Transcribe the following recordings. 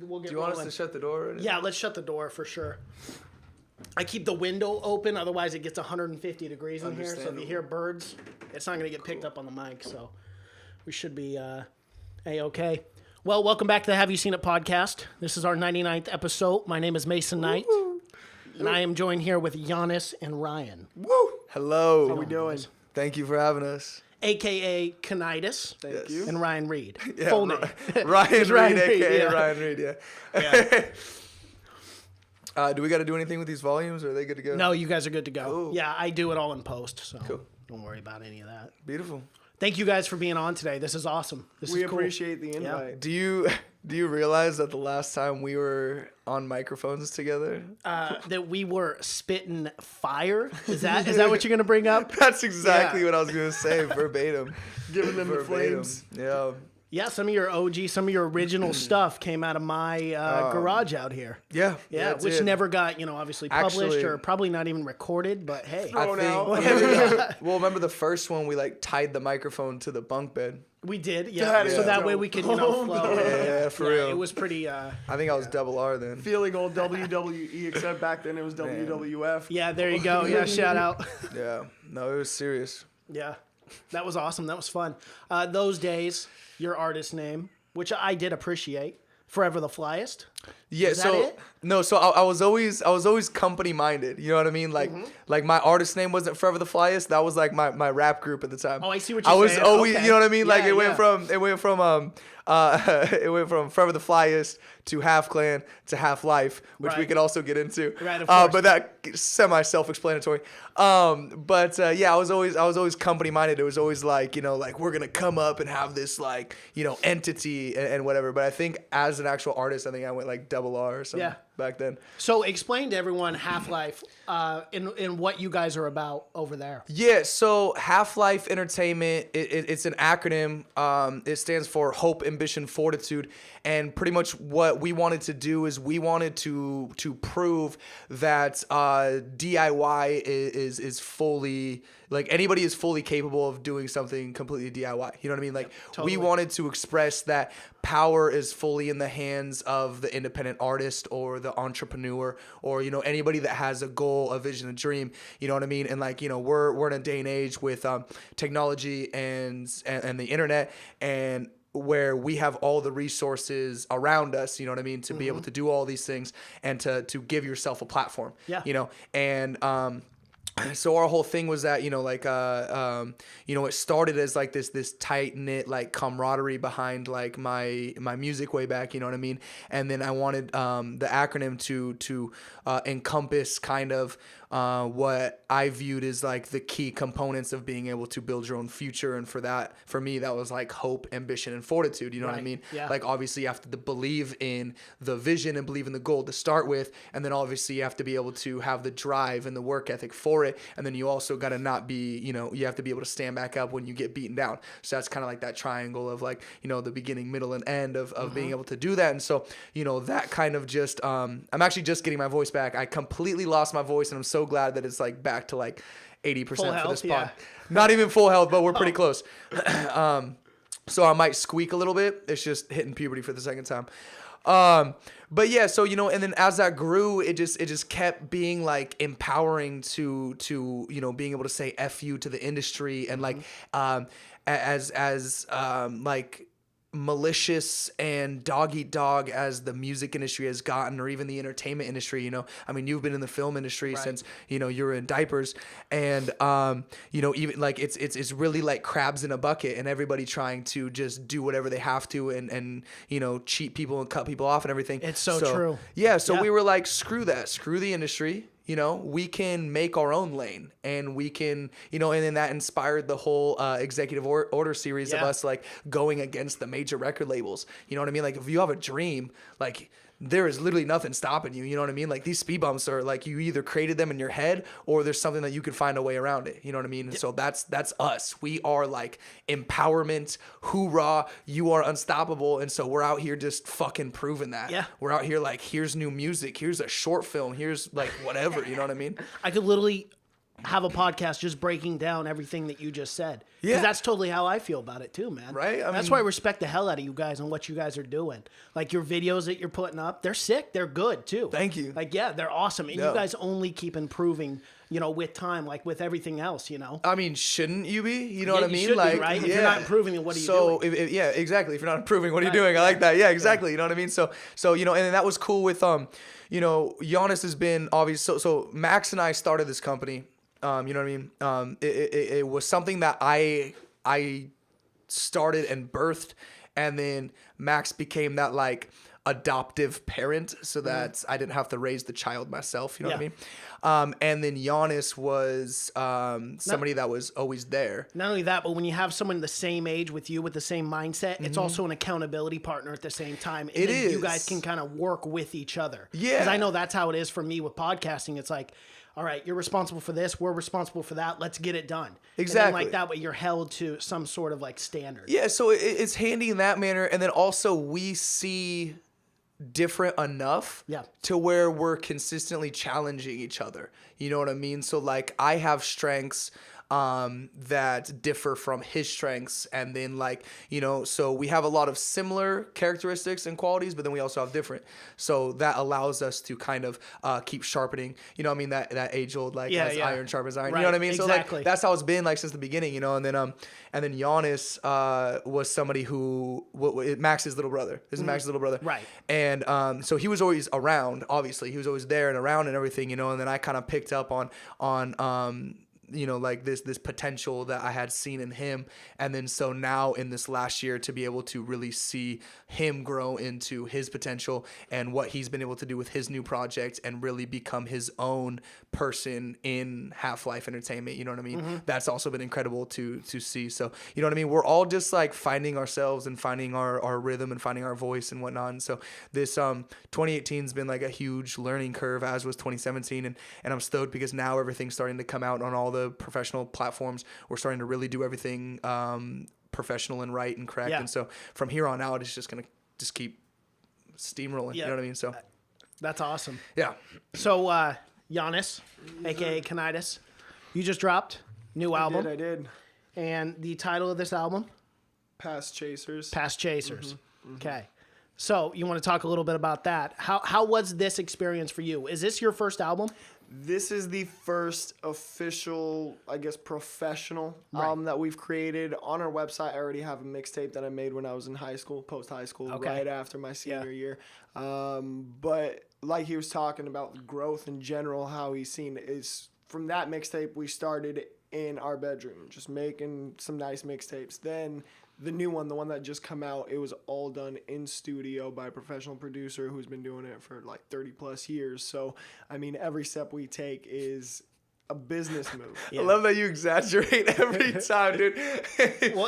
We'll get Do you want us rolling. to shut the door? Yeah, let's shut the door for sure. I keep the window open, otherwise it gets 150 degrees in here. So if you hear birds, it's not going to get picked up on the mic. So we should be A-okay. Well, welcome back to the Have You Seen It podcast. This is our 99th episode. My name is Mason Knight, and I am joined here with Yaniss and Ryan. Woo! Hello. How we doing? Thank you for having us. A.K.A. Kanide-Is. Thank you. And Ryan Reed. Yeah, Full name. Ryan Reed, Ryan Reed, a.k.a. yeah. Ryan Reed, yeah. Do we got to do anything with these volumes, or are they good to go? No, you guys are good to go. Cool. Yeah, I do it all in post, so Cool. don't worry about any of that. Beautiful. Thank you guys for being on today. This is awesome. This We is cool. appreciate the invite. Do you realize that the last time we were on microphones together? That we were spitting fire. Is that what you're gonna bring up? That's exactly Yeah. what I was going to say, verbatim. Giving them the Verbatim. flames. Yeah. Yeah, some of your OG, some of your original stuff came out of my garage out here. Yeah. Yeah, that's which it. never got obviously published Actually- or probably not even recorded. But hey, I Thrown out. think, well, remember the first one, we tied the microphone to the bunk bed. we did. Yeah, That so is that way dope. we could flow. Yeah, for real. It was pretty. I think I was double R then. Feeling old WWE, except back then it was WWF. Yeah, there you go. Yeah, shout out. Yeah. No, it was serious. Yeah, that was awesome. That was fun. Those days, your artist name, which I did appreciate, Forever the Flyest. Yeah, Was that so it? no, so I was always company minded. You know what I mean? Like Mm-hmm. like my artist name wasn't Forever the Flyest. That was like my rap group at the time. Oh, I see what I you're was saying. always, Okay. you know what I mean? Like Yeah, it went yeah. from it went from Forever the Flyest to Half Clan to HalfLife, which we Right. could also get into. Right, of course. But that semi self-explanatory. Yeah, I was always company minded. It was always like, like we're gonna come up and have this like, entity and whatever. But I think as an actual artist, I think I went like double R or something Yeah. back then. So explain to everyone HalfLife in what you guys are about over there. Yeah, so HAFLife Entertainment, it's an acronym. It stands for Hope, Ambition, Fortitude. And pretty much what we wanted to do is we wanted to prove that DIY is fully, like anybody is fully capable of doing something completely DIY. You know what I mean? Like totally. we wanted to express that power is fully in the hands of the independent artist or the entrepreneur or, anybody that has a goal, a vision, a dream. You know what I mean? And like, we're in a day and age with technology and the internet, and where we have all the resources around us, you know what I mean, to be able to do all these things and to give yourself a platform. Yeah. And so our whole thing was that, it started as like this tight knit like camaraderie behind like my music way back, you know what I mean? And then I wanted the acronym to encompass kind of what I viewed as like the key components of being able to build your own future. And for me, that was like hope, ambition, and fortitude. You know what I Right. mean? Yeah. Like obviously you have to believe in the vision and believe in the goal to start with. And then obviously you have to be able to have the drive and the work ethic for it. And then you also got to not be, you have to be able to stand back up when you get beaten down. So that's kind of like that triangle of like, the beginning, middle, and end of being able to do that. And so, that kind of just, I'm actually just getting my voice back. I completely lost my voice, and I'm so glad that it's like back to like 80% Full for health, this pod. yeah. Not even full health, but we're pretty close. So I might squeak a little bit. It's just hitting puberty for the second time. But yeah, so, and then as that grew, it just kept being like empowering to, being able to say F you to the industry and like, as like malicious and dog eat dog as the music industry has gotten, or even the entertainment industry. I mean, you've been in the film industry Right. since you were in diapers, and even like it's really like crabs in a bucket, and everybody trying to just do whatever they have to and cheat people and cut people off and everything. It's so true. Yeah, so Yeah. we were like, screw that, screw the industry. We can make our own lane, and we can, and then that inspired the whole executive order series of Yeah. us like going against the major record labels. You know what I mean? Like if you have a dream, like there is literally nothing stopping you. You know what I mean? Like these speed bumps are like you either created them in your head or there's something that you can find a way around it. You know what I mean? And so that's us. We are like empowerment, hoorah, you are unstoppable. And so we're out here just fucking proving that. Yeah. We're out here like, here's new music, here's a short film, here's like whatever, you know what I mean? I could literally have a podcast just breaking down everything that you just said. Because Yeah. that's totally how I feel about it too, man. Right? I That's mean- why I respect the hell out of you guys and what you guys are doing. Like your videos that you're putting up, they're sick. They're good too. Thank you. Like, yeah, they're awesome. And Yeah. you guys only keep improving, you know, with time, like with everything else, you know? I mean, shouldn't you be? You know Yeah, what I you mean? should be, Like, right? If yeah. you're not improving, then what are you so, doing? yeah, exactly. If you're not improving, what are you Right, doing? I yeah. like that. Yeah, exactly. You know what I mean? So you know, and then that was cool with you know, Yaniss has been obvious. So Max and I started this company. You know what I mean? It was something that I started and birthed, and then Max became that like adoptive parent, so that I didn't have to raise the child myself. You know what I mean? And then Yaniss was somebody that was always there. Not only that, but when you have someone the same age with you with the same mindset, it's Mm-hmm. also an accountability partner at the same time. And It then you is. guys can kind of work with each other. Yeah. Because I know that's how it is for me with podcasting. It's like, all right, you're responsible for this, we're responsible for that, let's get it done. Exactly. And then, like that way you're held to some sort of like standard. Yeah, so it's handy in that manner, and then also we see different enough Yeah. to where we're consistently challenging each other. You know what I mean? So like I have strengths that differ from his strengths, and then like, you know, so we have a lot of similar characteristics and qualities, but then we also have different. So that allows us to kind of keep sharpening, you know what I mean, that age old like Yeah, as yeah. iron sharpens iron. Right, You know what I mean? So exactly. like that's how it's been like since the beginning, you know. And then Yaniss was somebody who Max's little brother. This is Max's little brother. Right. And so he was always around, obviously. He was always there and around and everything, you know. And then I kind of picked up on you know, like this potential that I had seen in him. And then so now in this last year to be able to really see him grow into his potential and what he's been able to do with his new project and really become his own person in HAFLife Entertainment, you know what I mean? That's also been incredible to see. So, you know what I mean? We're all just like finding ourselves and finding our rhythm and finding our voice and whatnot. And so this 2018 has been like a huge learning curve, as was 2017. And I'm stoked because now everything's starting to come out on all the professional platforms. We're starting to really do everything professional and right and correct. Yeah. And so from here on out, it's just going to just keep steamrolling. Yeah. You know what I mean? So That's awesome. yeah. So, Yanis, aka Kanide-Is, you just dropped new album. I did. And the title of this album? Past Chasers. Past Chasers. Okay. So you want to talk a little bit about that. How was this experience for you? Is this your first album? This is the first official, I guess, professional album that we've created. On our website, I already have a mixtape that I made when I was in high school, post-high school, Okay. right after my senior year. But like he was talking about growth in general, how he's seen is from that mixtape, we started in our bedroom, just making some nice mixtapes. Then the new one, the one that just come out, it was all done in studio by a professional producer who's been doing it for like 30 plus years. So, I mean, every step we take is a business move. I love that you exaggerate every time, dude.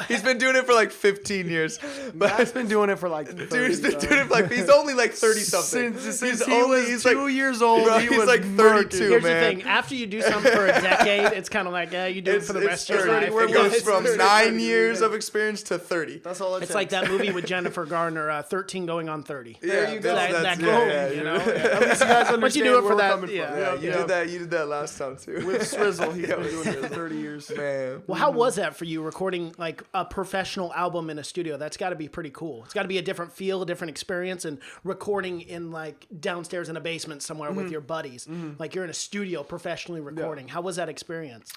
He's been doing it for like 15 years. But Matt's been doing it for like 30, dude, he's been so. doing it for like, he's only like 30 something. Since he was 2 years old, bro, he he's was like 32, Here's man. the thing. After you do something for a decade, it's kind of like, yeah, you do it for the rest of your life. It goes from 30, 9 years of experience to 30. That's all it It's takes. like that movie with Jennifer Garner, 13 going on 30. There you go. That goal, you know? At least you guys understand But you do it where for we're that, coming from. yeah. You did that last time too. With Swizzle, he's been doing it for 30 years. Man. Well, how was that for you recording like a professional album in a studio? That's got to be pretty cool. It's got to be a different feel, a different experience, and recording in like downstairs in a basement somewhere with your buddies. Like you're in a studio professionally recording. How was that experience?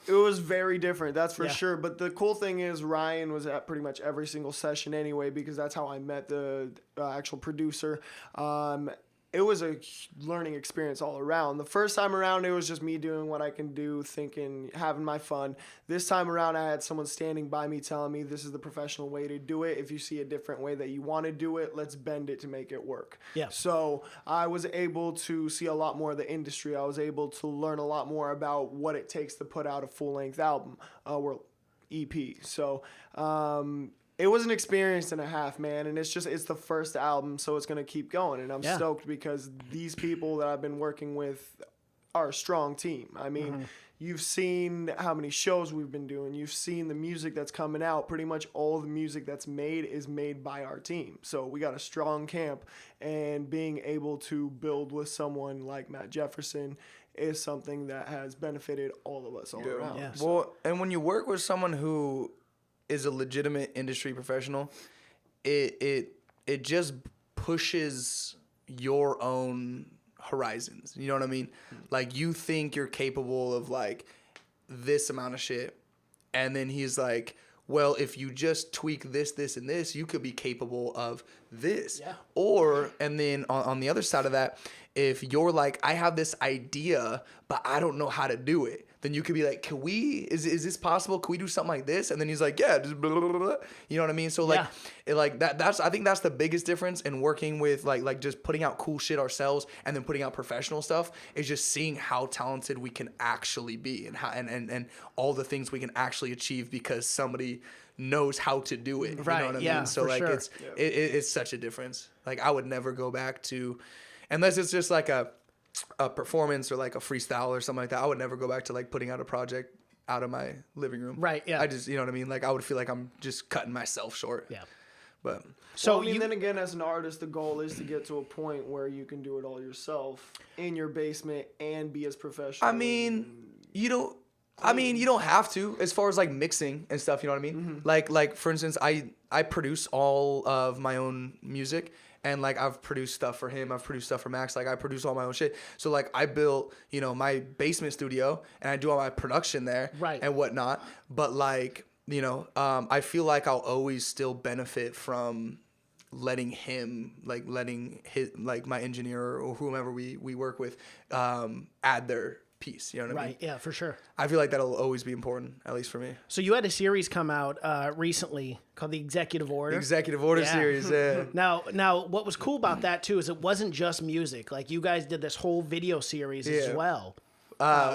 It was very different, that's for Yeah. sure. But the cool thing is Ryan was at pretty much every single session anyway, because that's how I met the actual producer. It was a learning experience all around. The first time around, it was just me doing what I can do, thinking, having my fun. This time around, I had someone standing by me telling me this is the professional way to do it. If you see a different way that you want to do it, let's bend it to make it work. Yeah. So I was able to see a lot more of the industry. I was able to learn a lot more about what it takes to put out a full-length album or EP. So it was an experience and a half, man, and it's the first album, so it's going to keep going, and I'm stoked because these people that I've been working with are a strong team. I mean, you've seen how many shows we've been doing. You've seen the music that's coming out. Pretty much all the music that's made is made by our team. So we got a strong camp, and being able to build with someone like Matt Jefferson is something that has benefited all of us all around. Yeah. Well, and when you work with someone who is a legitimate industry professional, it just pushes your own horizons. You know what I mean? Like, you think you're capable of like this amount of shit, and then he's like, well, if you just tweak this, this, and this, you could be capable of this. Yeah. Or, and then on the other side of that, if you're like, I have this idea, but I don't know how to do it, then you could be like, is this possible? Can we do something like this? And then he's like, yeah, just blah, blah, blah, blah. You know what I mean? So like, I think that's the biggest difference in working with like just putting out cool shit ourselves and then putting out professional stuff, is just seeing how talented we can actually be, and how, and all the things we can actually achieve because somebody knows how to do it. Right. You know what I Yeah, mean? So for like, sure. it's such a difference. Like, I would never go back to, unless it's just like a performance or like a freestyle or something like that. I would never go back to like putting out a project out of my living room. Right, yeah. I just, you know what I mean? Like, I would feel like I'm just cutting myself short. Yeah. But So Well, I mean, then again, as an artist, the goal is to get to a point where you can do it all yourself in your basement and be as professional. I mean, you don't have to, as far as like mixing and stuff, you know what I mean? Like for instance, I produce all of my own music, and like I've produced stuff for him, I've produced stuff for Max, like I produce all my own shit. So like I built, you know, my basement studio, and I do all my production there, Right. and whatnot. But like, you know, I feel like I'll always still benefit from letting his, like my engineer or whomever we work with, add their piece. You know what I mean? Right. Yeah, for sure. I feel like that'll always be important, at least for me. So you had a series come out recently called the Executive Order. Executive Order Yeah. series, yeah. Now, what was cool about that too is it wasn't just music. Like, you guys did this whole video series as Yeah. well,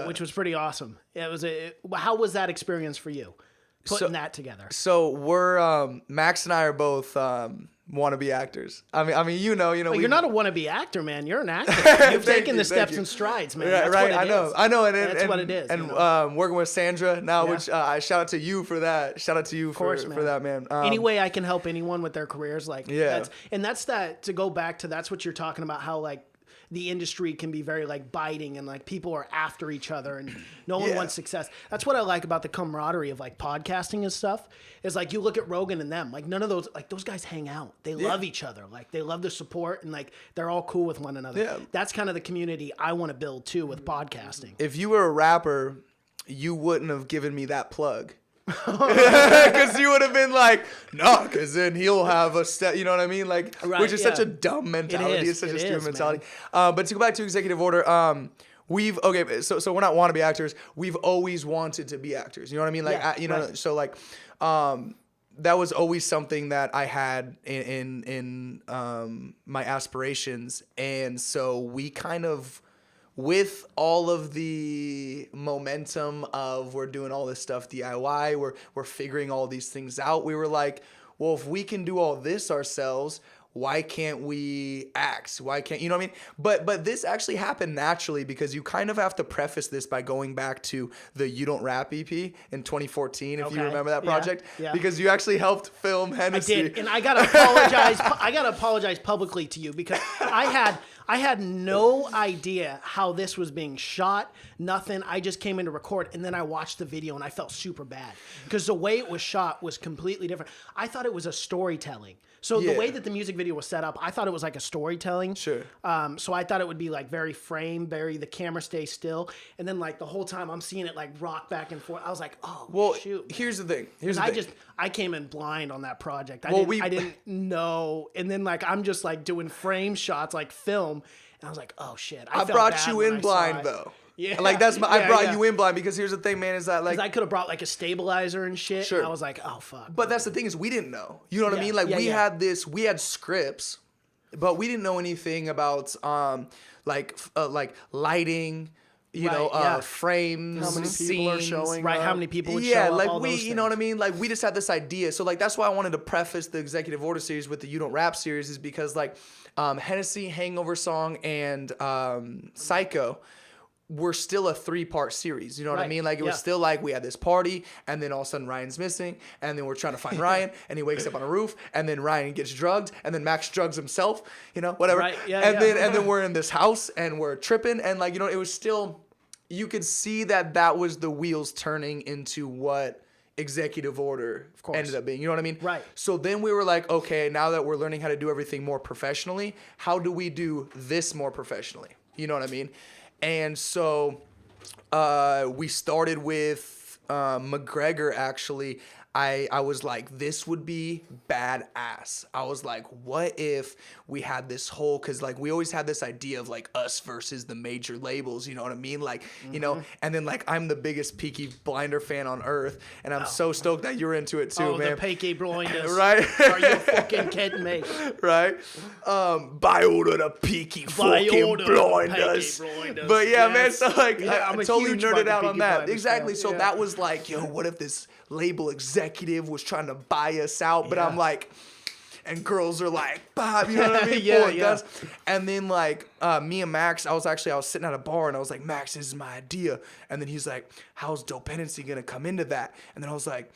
which was pretty awesome. How was that experience for you, putting that together? So we're Max and I are both wannabe actors. I mean, you know. Well, you're not a wannabe actor, man. You're an actor. You've taken the steps and strides, man. Right, That's right. what it is. I know, and That's what it is. And you know? working with Sandra now, Yeah. which I shout out to you for that. Shout out to you course, for that, man. Any way I can help anyone with their careers, like, Yeah. that's that, to go back to, that's what you're talking about, how like the industry can be very like biting, and like people are after each other and no one Yeah. wants success. That's what I like about the camaraderie of like podcasting and stuff, is like, you look at Rogan and them, like none of those, like those guys hang out. They love each other. Like, they love the support, and like they're all cool with one another. Yeah. That's kind of the community I want to build too with podcasting. If you were a rapper, you wouldn't have given me that plug. Because you would have been like, no, because then he'll have a step, you know what I mean? Like, Right, which is such yeah. a dumb mentality. It's such It a stupid is, mentality. But to go back to Executive Order, so we're not wannabe actors. We've always wanted to be actors. You know what I mean? Like, Yeah, right. so like, that was always something that I had in my aspirations. And so we kind of, with all of the momentum of we're doing all this stuff DIY, we're figuring all these things out, we were like, well, if we can do all this ourselves, why can't we act? Why can't, you know what I mean? But this actually happened naturally, because you kind of have to preface this by going back to the You Don't Rap EP in 2014, if you Okay. remember that Yeah, project, yeah. because you actually helped film I Hennessy. did, and I gotta apologize. I gotta apologize publicly to you, because I had no idea how this was being shot. Nothing. I just came in to record, and then I watched the video, and I felt super bad because the way it was shot was completely different. I thought it was a storytelling. So Yeah. the way that the music video was set up, I thought it was like a storytelling. Sure. So I thought it would be like very the camera stays still, and then like the whole time I'm seeing it like rock back and forth. I was like, oh, Well, shoot. here's the thing. I came in blind on that project. I Well, didn't know. And then like I'm just like doing frame shots, like film, and I was like, oh shit. I felt brought bad you when in I saw blind it. though. Yeah. Like I brought yeah. you in blind, because here's the thing, man, is that like, I could have brought like a stabilizer and shit. Sure. And I was like, oh fuck. but that's the thing, is we didn't know. You know what I Yeah, mean? Like yeah, yeah. we had scripts, but we didn't know anything about like lighting, you Right, know, yeah. frames, How many people are scenes. showing right, up. how many people would Yeah, show up, like all we, those you know what I things. mean? Like we just had this idea. So like that's why I wanted to preface the Executive Order series with the You Don't Rap series, is because like Hennessy, Hangover Song, and Psycho were still a 3-part series. You know what I Right, mean? Like it was yeah. still like we had this party, and then all of a sudden Ryan's missing, and then we're trying to find Ryan, and he wakes up on a roof, and then Ryan gets drugged, and then Max drugs himself, you know, whatever. Right, yeah, and yeah. then we're in this house and we're tripping, and like, you know, it was still you could see that was the wheels turning into what executive order ended up being. You know what I mean? Right. So then we were like, okay, now that we're learning how to do everything more professionally, how do we do this more professionally? You know what I mean? And so we started with McGregor, actually. I was like, this would be badass. I was like, what if we had this whole, because like we always had this idea of like us versus the major labels, you know what I mean? Like, you know, and then like I'm the biggest Peaky Blinder fan on earth, and I'm so stoked that you're into it too, man. The Peaky Blinders. Right? Are you fucking kidding me? Right? By order the Peaky fucking Blinders. But yeah, man, so like I totally nerded out on that. Exactly. So that was like, yo, what if this label executive was trying to buy us out, but I'm like, and girls are like, Bob, you know what I mean? Yeah. And then like me and Max, I was sitting at a bar and I was like, Max, this is my idea. And then he's like, how's Dopendency gonna come into that? And then I was like,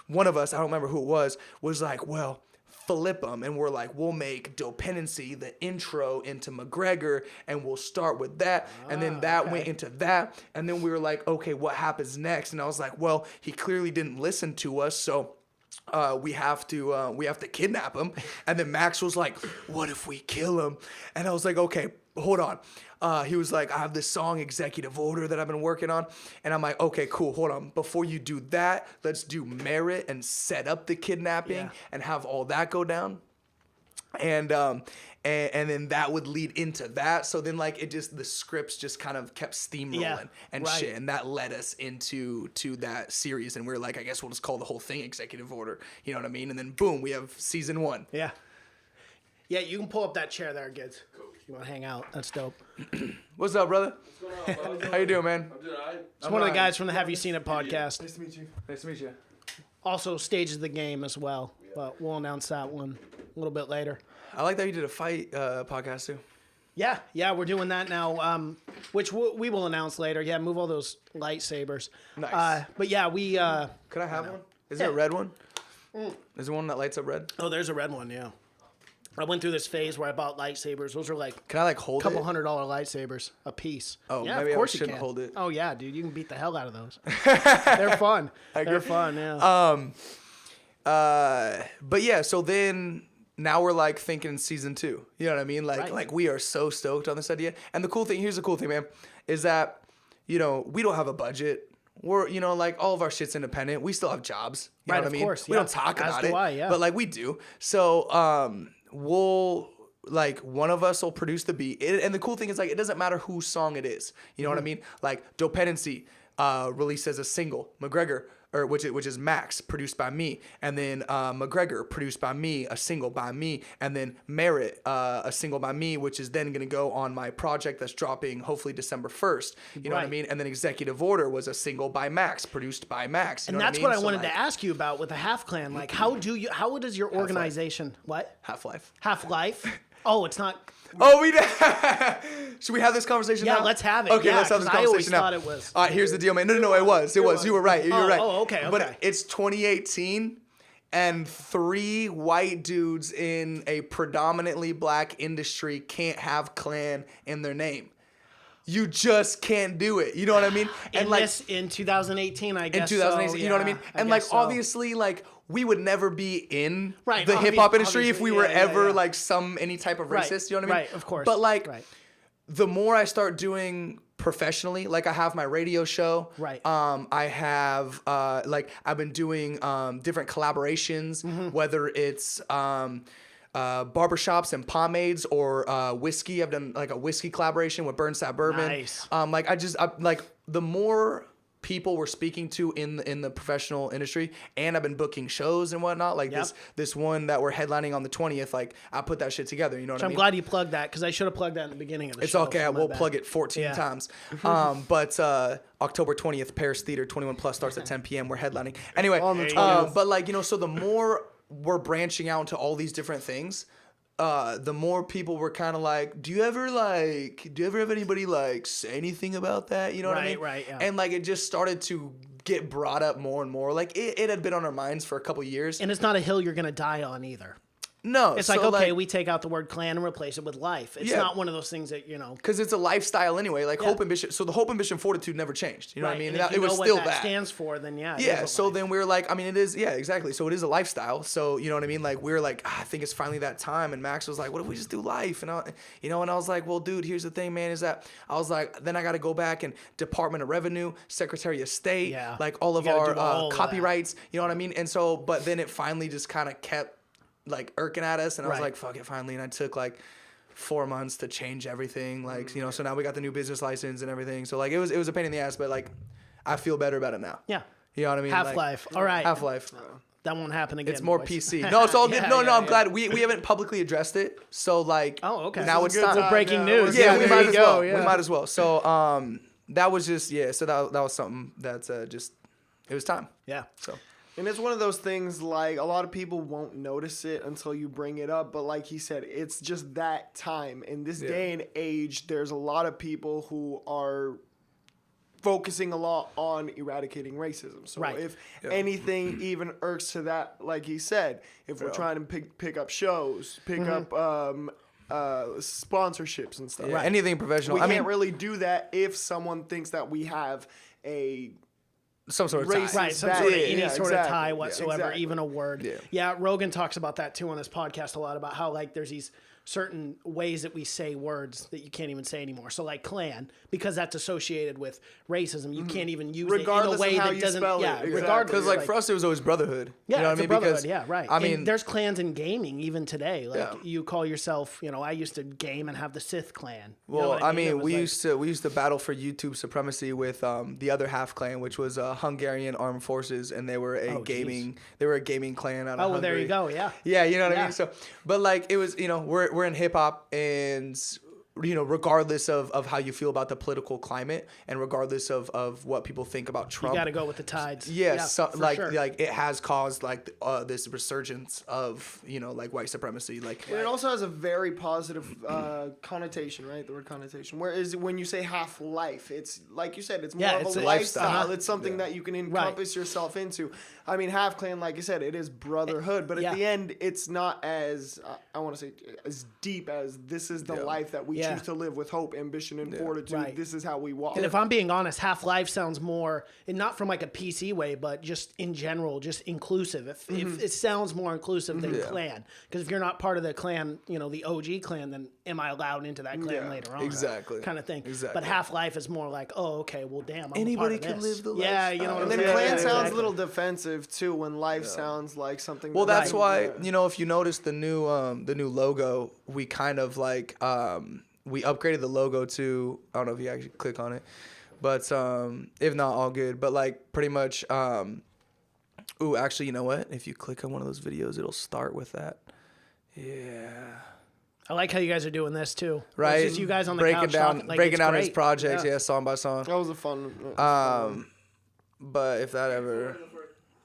one of us, I don't remember who it was like, well, flip them, and we're like, we'll make Dopendency the intro into McGregor, and we'll start with that, and then that went into that, and then we were like, okay, what happens next? And I was like, well, he clearly didn't listen to us, so we have to kidnap him. And then Max was like, what if we kill him? And I was like, okay, hold on. He was like, I have this song, Executive Order, that I've been working on. And I'm like, okay, cool, hold on. Before you do that, let's do merit and set up the kidnapping and have all that go down. And then that would lead into that. So then like the scripts just kind of kept steamrolling and shit. And that led us into that series. And we were like, I guess we'll just call the whole thing Executive Order. You know what I mean? And then boom, we have season 1. Yeah. Yeah, you can pull up that chair there, kids. You want to hang out? That's dope. What's up, brother? What's going on, How you doing, man? I'm doing all right. It's one of the guys from the Have You Seen It podcast. Nice to meet you. Nice to meet you. Also stages the game as well, but we'll announce that one a little bit later. I like that you did a fight podcast too. Yeah, we're doing that now, which we will announce later. Yeah, move all those lightsabers. Nice. But yeah, we... Could I have one? Is there a red one? Is there one that lights up red? Oh, there's a red one, yeah. I went through this phase where I bought lightsabers. Those are like Can I like hold $200 it? lightsabers a piece. Oh, yeah, maybe of course I shouldn't you can. hold it. Oh yeah, dude, you can beat the hell out of those. They're fun. They're fun, yeah. But yeah, so then now we're like thinking season 2. You know what I mean? Like we are so stoked on this idea. And here's the cool thing, man, is that, you know, we don't have a budget. We're, you know, like all of our shit's independent. We still have jobs. You know what I mean? Course, we don't talk about it. But like we do. So we'll like one of us will produce the beat. And the cool thing is like it doesn't matter whose song it is. You know what I mean? Like Dopendency released as a single. McGregor, which is Max, produced by me, and then McGregor, produced by me, a single by me, and then Merit, a single by me, which is then gonna go on my project that's dropping hopefully December 1st. You know what I mean? And then Executive Order was a single by Max, produced by Max. You know that's what I what I wanted to ask you about with the Half Clan. Like, how does your organization HalfLife. HalfLife? Oh, it's not. Oh, should we have this conversation now? Yeah, let's have it. Okay, Yeah, let's have this 'cause I always conversation now. thought it was. All right, here's the deal, man. No, it was. You were right. You were right. okay. But it's 2018, and 3 white dudes in a predominantly black industry can't have clan in their name. You just can't do it. You know what I mean? And in 2018, I guess. in 2018, so, you know what I mean? And like obviously, like we would never be in the hip hop industry if we were ever like any type of racist. You know what I mean? Right, of course. But like the more I start doing professionally, like I have my radio show. Right. I have like I've been doing different collaborations, whether it's barbershops and pomades or whiskey. I've done like a whiskey collaboration with Burnside Bourbon. Nice. Like the more people we're speaking to in the professional industry, and I've been booking shows and whatnot. Like this one that we're headlining on the 20th. Like I put that shit together. You know what I mean? I'm glad you plugged that because I should have plugged that in the beginning of the show. It's okay. We'll plug it 14 times. But October 20th, Paris Theater, 21 plus starts at 10 p.m. We're headlining. Anyway, but like, you know, so the more we're branching out into all these different things, the more people were kind of like, do you ever have anybody like say anything about that? You know what I mean? Right, yeah. And like it just started to get brought up more and more. Like it had been on our minds for a couple years. And it's not a hill you're gonna die on either. No, It's so like, okay, we take out the word clan and replace it with life. It's Yeah. not one of those things that, because it's a lifestyle anyway. Like Yeah. hope, ambition. So the hope, ambition, fortitude never changed. You know what I right, mean? and if It you was know still what that that. stands for, then yeah. it Yeah, is a so life. then we were like, I mean, it is, yeah, exactly. So it is a lifestyle. So, you know what I mean? Like, we were like, I think it's finally that time. And Max was like, what if we just do life? And and I was like, well, dude, here's the thing, man, is that I was like, then I got to go back and Department of Revenue, Secretary of State, Yeah. like all of You gotta our do all of that. copyrights, you know what I mean? And so, but then it finally just kind of kept like irking at us. And I was Right. like, fuck it, finally. And I took like 4 months to change everything. Like, you know, so now we got the new business license and everything. So like, it was a pain in the ass, but like, I feel better about it now. Yeah. You know what I mean? HalfLife. All right. HalfLife. That won't happen again. It's more boys. PC. No, it's all good. Yeah, No, yeah, I'm yeah. glad we haven't publicly addressed it. So like, Oh, okay. now This it's time. time. Breaking Yeah, news. Yeah, we there might you as go, well. yeah. We might as well. So that was just So that was something that's just it was time. Yeah. So And it's one of those things, like, a lot of people won't notice it until you bring it up. But like he said, it's just that time. In this day and age, there's a lot of people who are focusing a lot on eradicating racism. So Right. if anything even irks to that, like he said, if we're trying to pick up shows, pick up sponsorships and stuff. yeah, anything professional. We I can't mean, really do that if someone thinks that we have a some sort of racist tie. Right, some back- sort of Yeah, any yeah, sort of exactly. tie Yeah, whatsoever, exactly. even a word. Yeah. Yeah, Rogan talks about that too on his podcast a lot, about how like there's these certain ways that we say words that you can't even say anymore. So like clan, because that's associated with racism, you can't even use Regardless it in of a way how that you doesn't. spell it. Yeah, Exactly. regardless. Because like for us, it was always brotherhood. Yeah, you know it's what I a mean? brotherhood. Because Yeah, right. I And mean, there's clans in gaming even today. Like Yeah. you call yourself, I used to game and have the Sith clan. You know well, what I It mean, was we like- used to battle for YouTube supremacy with the other half clan, which was Hungarian armed forces, and they were a Oh, gaming clan out of Oh, well, there Hungary. you go. Yeah. Yeah, you know what I Yeah. mean? So, but like it was, we're in hip hop, and regardless of how you feel about the political climate and regardless of what people think about You Trump. got to go with the tides. Yes, Yeah, so, for like sure. like it has caused like this resurgence of like white supremacy. Like But it also has a very positive connotation, right? The word connotation. Whereas when you say half life, it's like you said, it's more Yeah, of it's a a lifestyle. lifestyle. It's something that you can encompass yourself into. I mean, half clan, like you said, it is brotherhood, but Yeah. at the end, it's not as I want to say as deep as this is the life that we Yeah. choose to live with hope, ambition, and fortitude. Right. This is how we walk. And if I'm being honest, HalfLife sounds more, and not from like a PC way, but just in general, just inclusive. If it sounds more inclusive than clan, because if you're not part of the clan, the OG clan, then am I allowed into that clan Yeah, later on? exactly. Kind of thing. Exactly. But HalfLife is more like, oh, okay, well, damn, I'm Anybody a part can of this. live the Yeah, you know what and I'm then saying? clan Yeah, sounds exactly. a little defensive too when life sounds like something. well, that's Right. why if you notice the new logo, we kind of like we upgraded the logo to, I don't know if you actually click on it, but if not, all good. But like pretty much ooh, actually, you know what? If you click on one of those videos, it'll start with that. Yeah. I like how you guys are doing this too. Right. It's just you guys on the breaking couch down talking, like, breaking it's down his great. projects, Yeah. song by song. That was a fun. But if that ever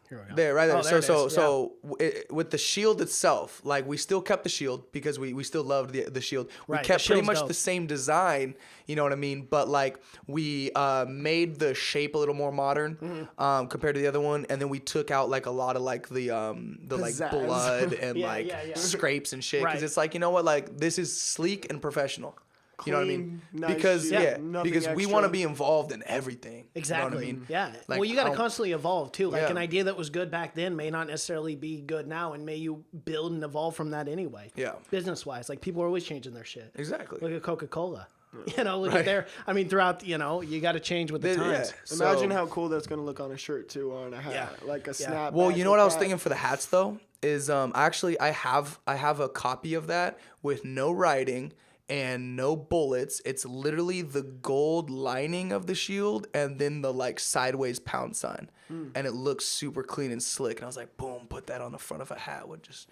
Here we go. there, right there. Oh, there it is, With the shield itself, like we still kept the shield because we still loved the shield. We Right, kept the pretty shield's much dope. the same design, you know what I mean? But like we made the shape a little more modern Mm-hmm. compared to the other one, and then we took out like a lot of like the like Pizzazz. blood and Yeah, like yeah. scrapes and shit. Because Right. it's like, you know what, like this is sleek and professional. You know what I mean? Clean, nice Because shit, nothing because we extra. want to be involved in everything. Exactly. You know what I mean? Yeah. Like, well, you got I to don't- constantly evolve too. Like Yeah. an idea that was good back then may not necessarily be good now, and may you build and evolve from that anyway. Yeah. Business wise, like people are always changing their shit. Exactly. Look at Coca-Cola. Look Right. at their. I mean, throughout. You got to change with the Yeah. times. Imagine So- how cool that's gonna look on a shirt too, or on a hat, Yeah. like a Yeah. snap. Well, you know what I was that. thinking for the hats though is actually I have a copy of that with no writing and no bullets. It's literally the gold lining of the shield and then the like sideways pound sign, and it looks super clean and slick. And I was like, boom, put that on the front of a hat would just.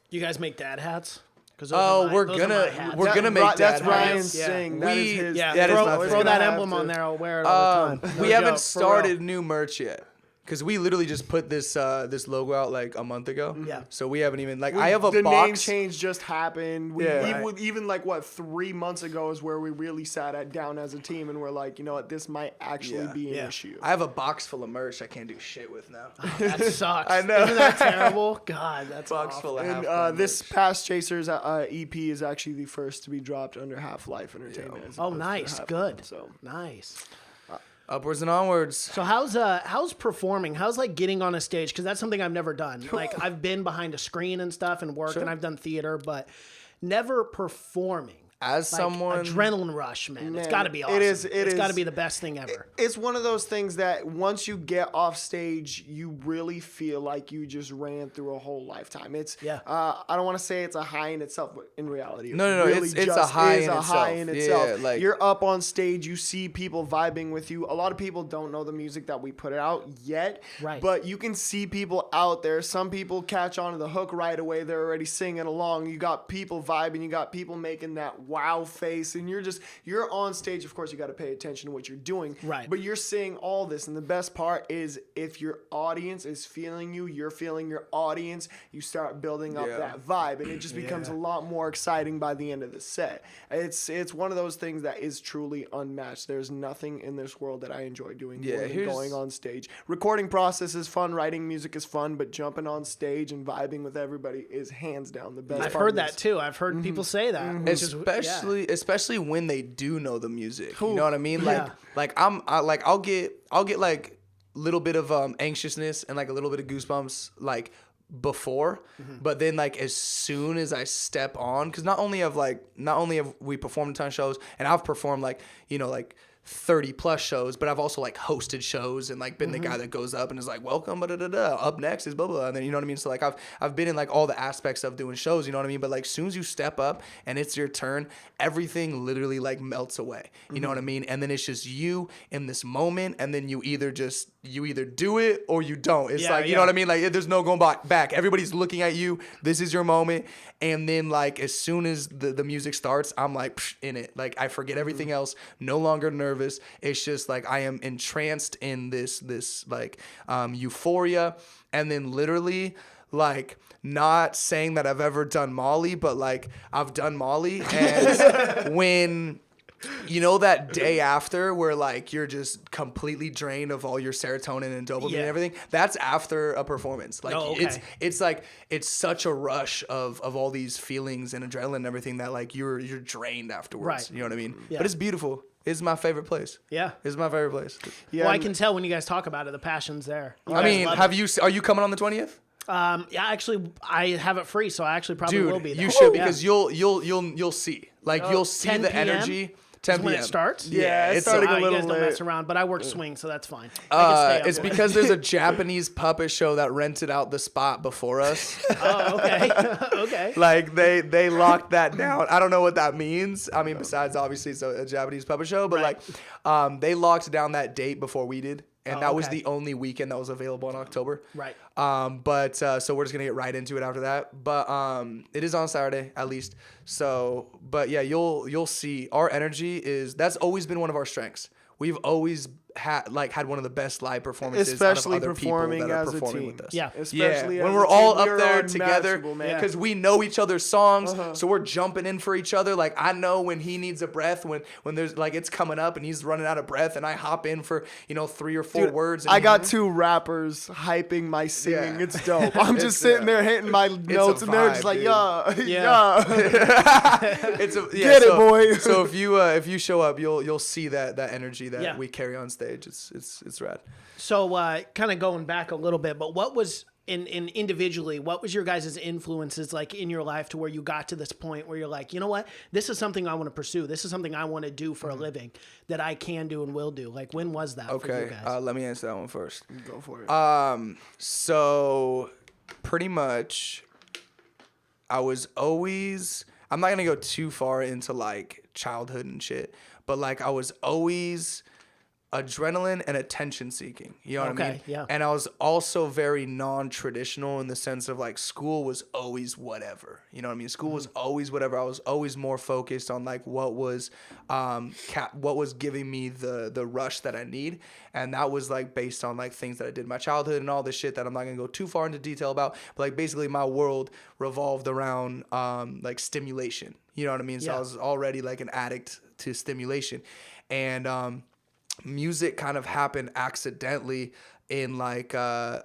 You guys make dad hats? Cause We're gonna make That's dad Ryan's hats. Yeah. thing. That is his. Yeah, That is throw, my throw favorite. that Have emblem to. on there. I'll wear it all the time. No We haven't joke, for real. started new merch yet. Because we literally just put this this logo out like a month ago. Yeah. So we haven't even I have a the box. name change just happened. Even like what 3 months ago is where we really sat down as a team and we're like, you know what, this might actually be an issue. I have a box full of merch I can't do shit with now. That sucks. I know. Isn't that terrible? God, that's Box awful. full of And this past Chasers EP is actually the first to be dropped under HalfLife Entertainment. as Oh, opposed to nice. HalfLife, Good. So Nice. Upwards and onwards. So how's performing? How's like getting on a stage? Because that's something I've never done. Like I've been behind a screen and stuff and work, and I've done theater, but never performing. As Like, someone, adrenaline rush, man. It's got to be awesome. it is- It's got to be the best thing ever. it's one of those things that once you get off stage, you really feel like you just ran through a whole lifetime. It's I don't want to say it's a high in itself, but in reality, it No, really it's a just high is in a itself. high in itself. Yeah, like- you're up on stage, you see people vibing with you. A lot of people don't know the music that we put out yet, Right. But you can see people out there. Some people catch on to the hook right away. They're already singing along. You got people vibing. You got people making that wow face. And you're on stage. Of course, you got to pay attention to what you're doing. Right. But you're seeing all this. And the best part is if your audience is feeling you, you're feeling your audience, you start building up that vibe. And it just becomes a lot more exciting by the end of the set. It's one of those things that is truly unmatched. There's nothing in this world that I enjoy doing more than going on stage. Recording process is fun. Writing music is fun. But jumping on stage and vibing with everybody is hands down the best I've part heard of that this. too. I've heard people say that. Which is, especially when they do know the music. You know what I mean? Yeah. I'll get like little bit of anxiousness and like a little bit of goosebumps like before, but then like as soon as I step on, because not only have we performed a ton of shows, and I've performed like 30 plus shows, but I've also like hosted shows and like been the guy that goes up and is like, welcome, up next is blah, blah, blah. And then, you know what I mean? So like I've been in like all the aspects of doing shows, you know what I mean? But like as soon as you step up and it's your turn, everything literally like melts away, you know what I mean? And then it's just you in this moment, and then you either do it or you don't. It's you know what I mean? Like there's no going back. Everybody's looking at you. This is your moment. And then like as soon as the music starts, I'm like in it. Like I forget everything else, no longer nervous. It's just like I am entranced in this like euphoria, and then literally like not saying that I've ever done Molly, but like I've done Molly, and when that day after where like you're just completely drained of all your serotonin and dopamine and everything, that's after a performance. Like it's like it's such a rush of all these feelings and adrenaline and everything that like you're drained afterwards. Right. You know what I mean? Yeah. But it's beautiful. It's my favorite place. Yeah. It's my favorite place. Yeah, Well, I can tell when you guys talk about it, the passion's there. You I guys mean, love it. are you coming on the 20th? Yeah, actually, I have it free, so I actually probably Dude, will be there. you should, Yeah. because you'll see. Like you'll see 10 the p.m.? energy. 10 Is when p.m. it starts? Yeah, it's it's starting Oh, a you little guys don't late. mess around, but I work swing, so that's fine. I can stay up It's late. because there's a Japanese puppet show that rented out the spot before us. Oh, okay. Okay. Like they locked that down. I don't know what that means. I mean, besides obviously it's a Japanese puppet show, but like they locked down that date before we did. And that was okay. the only weekend that was available in October. Right. But so we're just gonna get right into it after that. But it is on Saturday at least. So, but yeah, you'll see our energy that's always been one of our strengths. We've always had one of the best live performances, Especially out of other performing people that are as a performing team. with us. Yeah. Especially when as we're a all team, up we are there together, unmatchable, man. because we know each other's songs, so we're jumping in for each other. Like I know when he needs a breath, when there's like it's coming up and he's running out of breath, and I hop in for 3 or 4 words. And I got 2 rappers hyping my singing. Yeah. It's dope. I'm just sitting there hitting my notes, and they're just like, vibe, dude. yeah. It's Get it, boy. So if you show up, you'll see that energy that we carry on stage. It's rad. So, kind of going back a little bit, but what was in individually, what was your guys' influences like in your life to where you got to this point where you're like, you know what, this is something I want to pursue. This is something I want to do for a living that I can do and will do. Like, when was that for you guys? Let me answer that one first. Go for it. So pretty much, I was always. I'm not gonna go too far into like childhood and shit, but like I was always adrenaline and attention seeking. You know what I mean? Yeah. And I was also very non-traditional in the sense of like school was always whatever. You know what I mean? School was always whatever. I was always more focused on like what was giving me the rush that I need. And that was like based on like things that I did in my childhood and all this shit that I'm not gonna go too far into detail about. But like basically my world revolved around like stimulation. You know what I mean? So I was already like an addict to stimulation. And music kind of happened accidentally in like I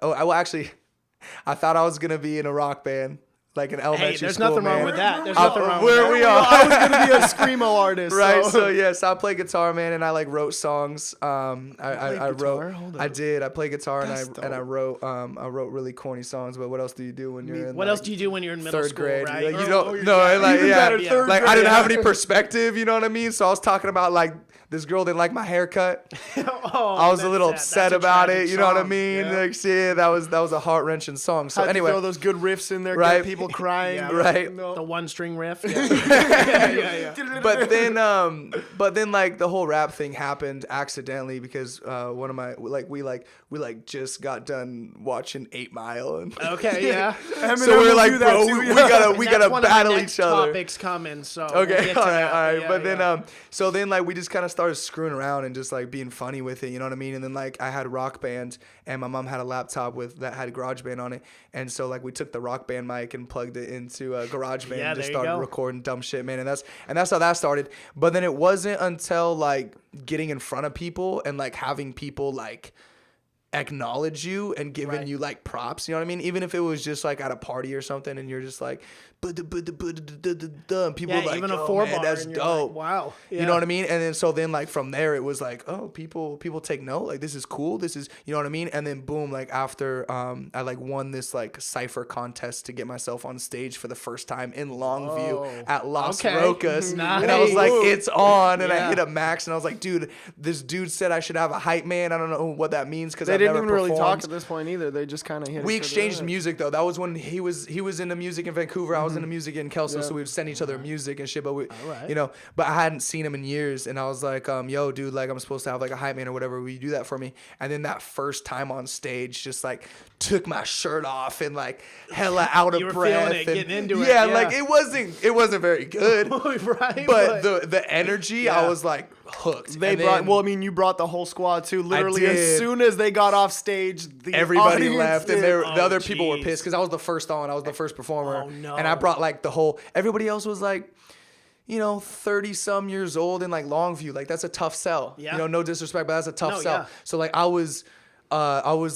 thought I was gonna be in a rock band, like an elementary Hey, there's school, nothing wrong man. with that. There's nothing wrong with Where that. we are. I was gonna be a screamo artist, Right, So. so yes, I play guitar, man, and I like wrote songs. I wrote. guitar? Hold I up. did. I play guitar That's and I wrote really corny songs. But what else do you do when you're in? What like, else do you do when you're in middle third school, grade? right? Like, you don't. No, yeah. like Even yeah, better, third like I grade. didn't have any perspective. You know what I mean? So I was talking about like this girl didn't like my haircut. Oh, I was a that's little sad. upset That's a about tragic it. You know what I song. mean? Yeah. Like shit, that was a heart wrenching song. So Had to anyway, throw those good riffs in there, Right. get people crying. Yeah. Right. No. The one string riff. but then like the whole rap thing happened accidentally because one of my we just got done watching 8 Mile and Okay, yeah. Eminem so we're will like, do that bro, too, we yeah. gotta And we that's gotta one of the battle next each other. Topics coming, so we'll Okay, get to all right, that, all right. yeah, But then, yeah. so then, like, we just kind of started screwing around and just like being funny with it, you know what I mean? And then, like, I had Rock Band, and my mom had a laptop that had GarageBand on it, and so like we took the Rock Band mic and plugged it into GarageBand Yeah, and just there you started go. recording dumb shit, man. And that's how that started. But then it wasn't until like getting in front of people and like having people like acknowledge you and giving Right. you like props, you know what I mean? Even if it was just like at a party or something and you're just like and people Yeah, are like, even a "Yo, 4 man, bar, that's and you're dope." like, wow. You know what I mean? And then so then like from there it was like, oh, people take note, like this is cool, this is, you know what I mean? And then boom, like after I like won this like cypher contest to get myself on stage for the first time in Longview at Las Okay. Rocas, and I was like, Nice. it's on, and I Yeah. hit a max, and I was like, dude, this dude said I should have a hype man. I don't know what that means because They I've didn't never even really performed. talk at this point either. They just kind of hit. We each other exchanged up. music though. That was when he was into music in Vancouver. I was into music in Kelso, so we would send each other music and shit. But we, right. you know, but I hadn't seen him in years, and I was like, yo, dude, like I'm supposed to have like a hype man or whatever. Will you do that for me? And then that first time on stage, just like took my shirt off and like hella out of You were breath. feeling it, and, getting into it, yeah, yeah. like it wasn't very good. Right, But the energy, I Yeah. was like hooked. They And brought. then Well, I mean, you brought the whole squad too. Literally, did. as soon as they got off stage, the everybody audience left, and did. the other people were jeez. pissed because I was the first on. I was the first performer. Oh, no. And I brought like the whole. Everybody else was like, 30 some years old in like Longview. Like that's a tough sell. Yeah. No disrespect, but that's a tough No, sell. yeah. So like I was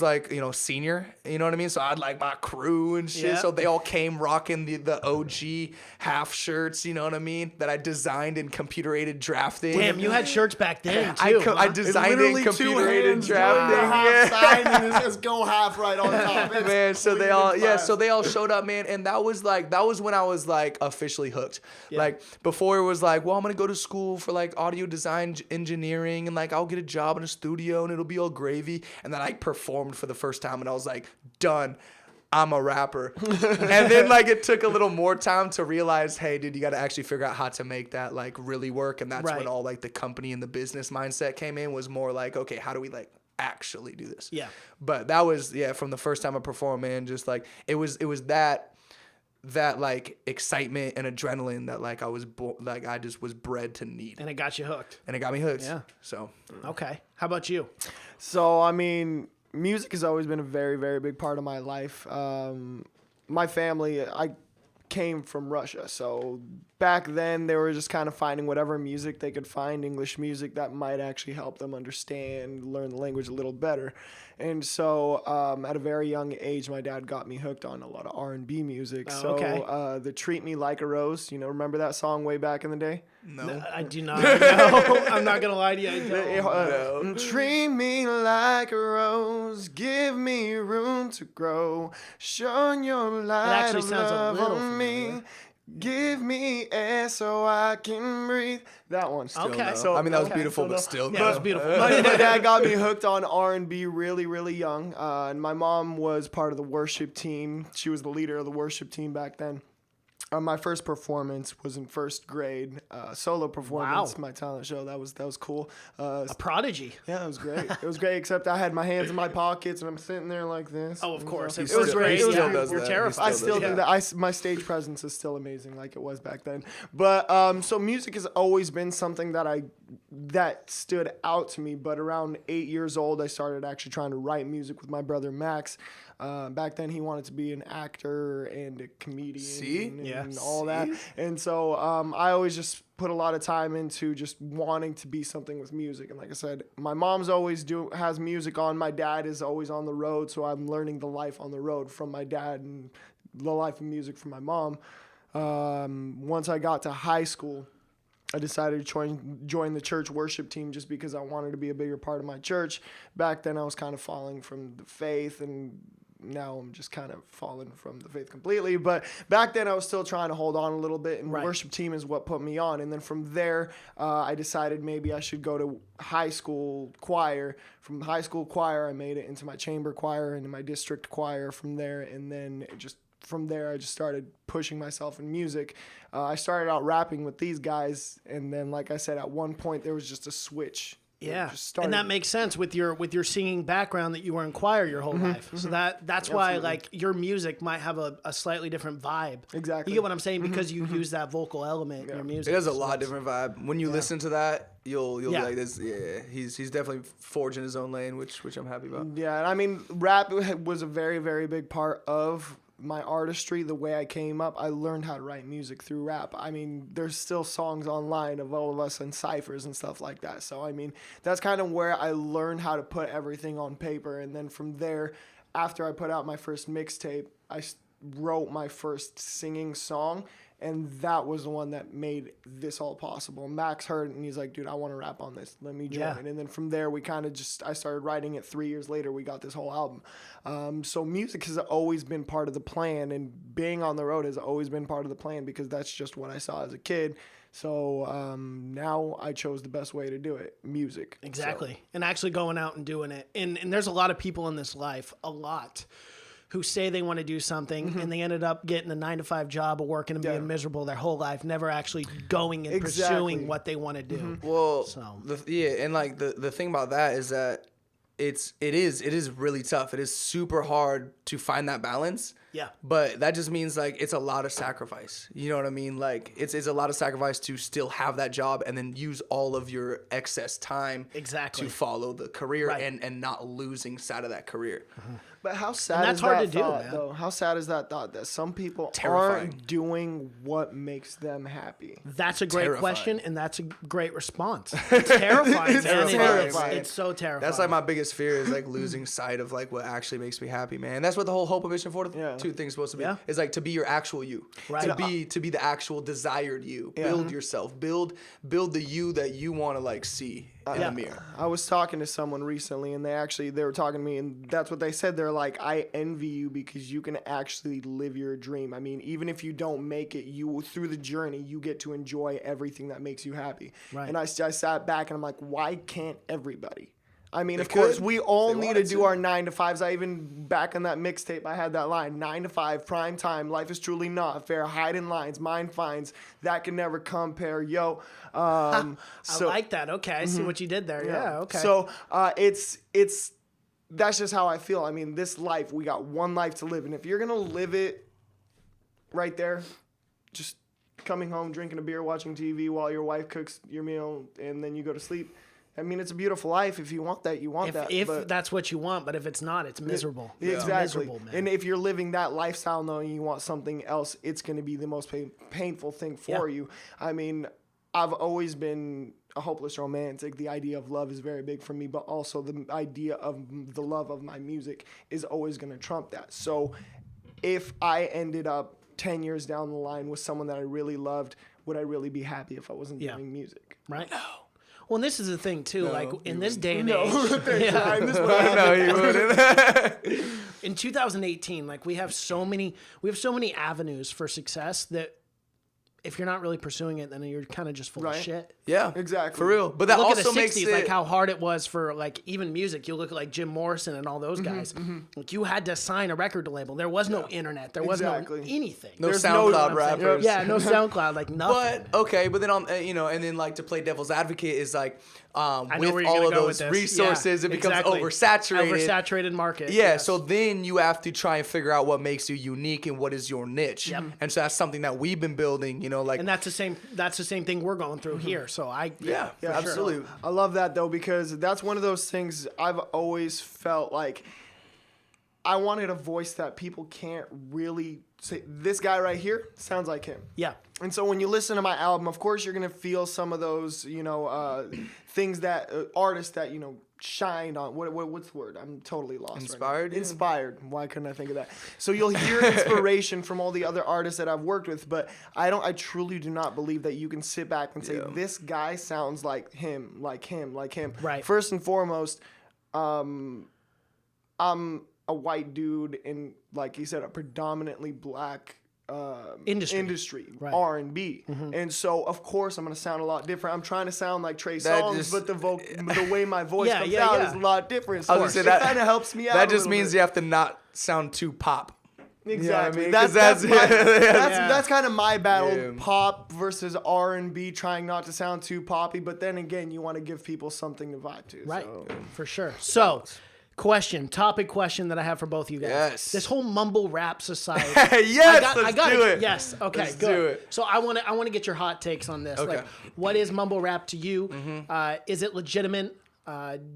like, senior, you know what I mean? So I had like my crew and shit. Yeah. So they all came rocking the OG half shirts, you know what I mean? That I designed in computer-aided drafting. Damn, you had shirts back then, too. I huh? designed it in Literally two computer-aided hands doing drafting. the half Yeah. sign and it says go half right on top. It's Man, so they clean all and fast. so they all showed up, man, and that was when I was like officially hooked. Like before it was like, well, I'm gonna go to school for like audio design engineering and like I'll get a job in a studio and it'll be all gravy. And then I performed for the first time and I was like, done. I'm a rapper. And then like it took a little more time to realize, hey, dude, you got to actually figure out how to make that like really work. And that's Right. when all like the company and the business mindset came in, was more like, okay, how do we like actually do this? Yeah. But that was, from the first time I performed, man, just like it was that like excitement and adrenaline that like I just was bred to need. And it got you hooked. And it got me hooked. Yeah. So Okay. How about you? So, I mean, music has always been a very, very big part of my life. My family, I came from Russia. So back then they were just kind of finding whatever music they could find, English music that might actually help them understand, learn the language a little better. And so at a very young age, my dad got me hooked on a lot of R&B music. Oh, so okay. the Treat Me Like a Rose, remember that song way back in the day? no. I do not know. I'm not going to lie to you. I don't. Treat me like a rose, give me room to grow, shine your light actually of sounds a love little on me, familiar. give me air so I can breathe. That one still. Okay. no. So I mean that was Okay. beautiful, but still. Yeah, it was beautiful. My dad got me hooked on R&B really, really young. And my mom was part of the worship team. She was the leader of the worship team back then. My first performance was in first grade, solo performance, Wow. my talent show. That was cool. A prodigy. Yeah, it was great. It was great, except I had my hands in my pockets and I'm sitting there like this. Oh, of course. He It was still- great. he still Yeah, does you're that. terrified. I still do that. My stage presence is still amazing, like it was back then. But so music has always been something that stood out to me. But around 8 years old, I started actually trying to write music with my brother Max. Back then, he wanted to be an actor and a comedian and all that. And so I always just put a lot of time into just wanting to be something with music. And like I said, my mom's always has music on. My dad is always on the road, so I'm learning the life on the road from my dad and the life of music from my mom. Once I got to high school, I decided to join the church worship team just because I wanted to be a bigger part of my church. Back then, I was kind of falling from the faith, and now I'm just kind of falling from the faith completely. But back then, I was still trying to hold on a little bit, and Right. worship team is what put me on. And then from there, I decided maybe I should go to high school choir. From high school choir, I made it into my chamber choir and my district choir from there. And then from there, I just started pushing myself in music. I started out rapping with these guys, and then, like I said, at one point there was just a switch. Yeah, Just started. and that makes sense with your singing background that you were in choir your whole life. So that's why Absolutely. like your music might have a slightly different vibe. Exactly. You get what I'm saying because you use that vocal element in your music. It has a So lot it's- different vibe. When you listen to that, you'll Yeah. be like this. Yeah, he's definitely forging his own lane, which I'm happy about. Yeah, and I mean, rap was a very, very big part of my artistry. The way I came up, I learned how to write music through rap. I mean, there's still songs online of all of us in ciphers and stuff like that. So, I mean, that's kind of where I learned how to put everything on paper. And then from there, after I put out my first mixtape, wrote my first singing song. And that was the one that made this all possible. Max heard it and he's like, dude, I want to rap on this. Let me join Yeah. it. And then from there, we kind of I started writing it 3 years later. We got this whole album. So music has always been part of the plan, and being on the road has always been part of the plan because that's just what I saw as a kid. So now I chose the best way to do it, music. Exactly. And actually going out and doing it. And there's a lot of people in this life, who say they want to do something and they ended up getting a 9-to-5 job or working and being miserable their whole life, never actually going and pursuing what they want to do. Well, So. and like the thing about that is that it is really tough. It is super hard to find that balance. Yeah. But that just means like it's a lot of sacrifice. You know what I mean? Like it's a lot of sacrifice to still have that job and then use all of your excess time Exactly. to follow the career Right. and not losing sight of that career. But how sad that's is hard that to do, thought, man. though? How sad is that thought that some people Terrifying. aren't doing what makes them happy? That's a great Terrifying. question, and that's a great response. It's terrifying, It's man. It is. terrifying. It's so terrifying. That's like my biggest fear is like losing sight of like what actually makes me happy, man. That's what the whole Hope of Mission Yeah. 42 thing's supposed to be. Yeah. Is like to be your actual you. Right. To be the actual desired you. Build yourself. Build the you that you want to like see in Yeah. the mirror. I was talking to someone recently, and they were talking to me, and that's what they said. They're like, I envy you because you can actually live your dream. I mean, even if you don't make it, through the journey, you get to enjoy everything that makes you happy. Right. And I sat back and I'm like, why can't everybody? I mean, They of course, could. we all They need to wanted do to. our 9-to-5s. I even, back on that mixtape, I had that line, 9 to 5, prime time, life is truly not fair, hiding lines, mind finds, that can never compare, yo. I like that. Okay, I see what you did there. Yeah. Okay. So it's that's just how I feel. I mean, this life, we got one life to live, and if you're gonna live it right there, just coming home, drinking a beer, watching TV while your wife cooks your meal, and then you go to sleep. I mean, it's a beautiful life. If you want that, you want that. if but that's what you want, but if it's not, it's miserable. It's exactly. miserable, man. And if you're living that lifestyle knowing you want something else, it's going to be the most painful thing for you. I mean, I've always been a hopeless romantic. The idea of love is very big for me, but also the idea of the love of my music is always going to trump that. So if I ended up 10 years down the line with someone that I really loved, would I really be happy if I wasn't doing music? Right? No. Well, and this is the thing too. Like in this day and No, age, thanks, Ryan. This is what I No, you wouldn't. in 2018, like we have so many avenues for success that if you're not really pursuing it, then you're kind of just full of shit. Yeah, Exactly. for real. But that Look also at the makes 60s, it like how hard it was for like even music. You look at like Jim Morrison and all those guys. Like you had to sign a record label. There was no internet. There was no anything. no There's SoundCloud no- rappers. Yeah, no SoundCloud, like nothing. But okay, but then on and then like to play devil's advocate is like know with where you're all gonna of go with those this. resources, Yeah, it becomes exactly. oversaturated. Oversaturated market. Yeah, yes. so then you have to try and figure out what makes you unique and what is your niche. And so that's something that we've been building, like and that's the same thing we're going through here. So yeah, absolutely. I love that though, because that's one of those things I've always felt like I wanted a voice that people can't really say, this guy right here sounds like him. Yeah. And so when you listen to my album, of course you're going to feel some of those, things that artists that, shined on. What's the word? I'm totally lost. Inspired right now. you? Inspired. Why couldn't I think of that? So you'll hear inspiration from all the other artists that I've worked with, but I truly do not believe that you can sit back and say, this guy sounds like him, like him, like him. Right. First and foremost, I'm a white dude in, like you said, a predominantly black industry, Right. R&B. And so, of course, I'm going to sound a lot different. I'm trying to sound like Trey Songz, but the way my voice comes out is a lot different. So it kind of helps me out. That just means you have to not sound too pop. Exactly. You know what I mean? That's kind of my battle, pop versus R&B, trying not to sound too poppy. But then again, you want to give people something to vibe to. Right. So. For sure. So, topic question that I have for both of you guys. Yes. This whole mumble rap society. Yes, I got do it. Yes. Okay. Let's good. do it. So I want to get your hot takes on this. Okay. Like, what is mumble rap to you? Is it legitimate?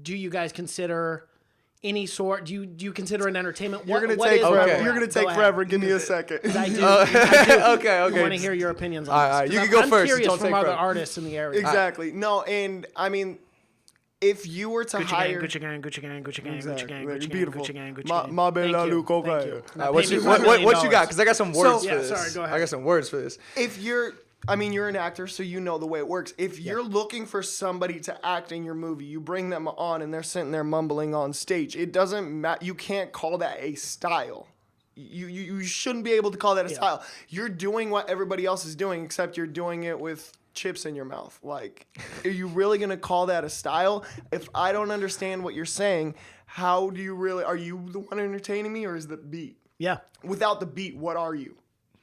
Do you guys consider any sort? Do you consider an entertainment? You're gonna what take is forever. mumble You're rap? gonna take Go forever. ahead. Give me a second. I do. Okay. I want to hear your opinions on All this. right, you 'Cause can go I'm first. curious Don't from take other forever. artists in the area. Exactly. No, and I mean, if you were to hire, Gucci gang, Gucci gang, Gucci gang, Gucci gang, Exactly. Gucci gang, Beautiful. Gucci gang, Gucci Ma- gang. ma bella Thank you. Luco Thank guy. you. What you got? Because I got some words for this. sorry, go ahead. I got some words for this. if you're an actor, so you know the way it works. If you're looking for somebody to act in your movie, you bring them on and they're sitting there mumbling on stage. It doesn't matter. You can't call that a style. You shouldn't be able to call that a style. You're doing what everybody else is doing, except you're doing it with chips in your mouth. Like, are you really going to call that a style? If I don't understand what you're saying, how do you really, are you the one entertaining me or is the beat? Yeah. Without the beat, what are you?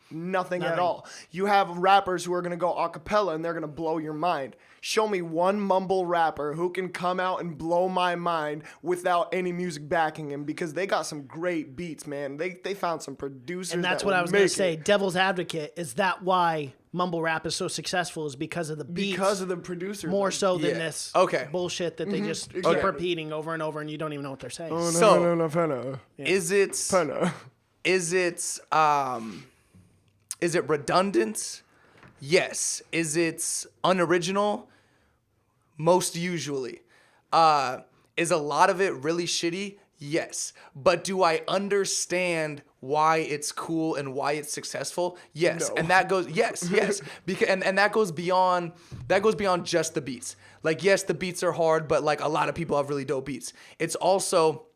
Nothing at all. You have rappers who are going to go a cappella and they're going to blow your mind. Show me one mumble rapper who can come out and blow my mind without any music backing him, because they got some great beats, man. They found some producers. And that's that what I was going to make say. it. Devil's advocate, is that why mumble rap is so successful? Is because of the beats? Because of the producers. more so than Yeah. this Okay. bullshit that they just keep Exactly. repeating over and over and you don't even know what they're saying. Oh, no, So- no, no, no, no, Is it no. is it redundant? Yes. Is it unoriginal? Most usually. Is a lot of it really shitty? Yes. But do I understand why it's cool and why it's successful? Yes. No. And that goes yes. Because and that goes beyond just the beats. Like, yes, the beats are hard, but like a lot of people have really dope beats. It's also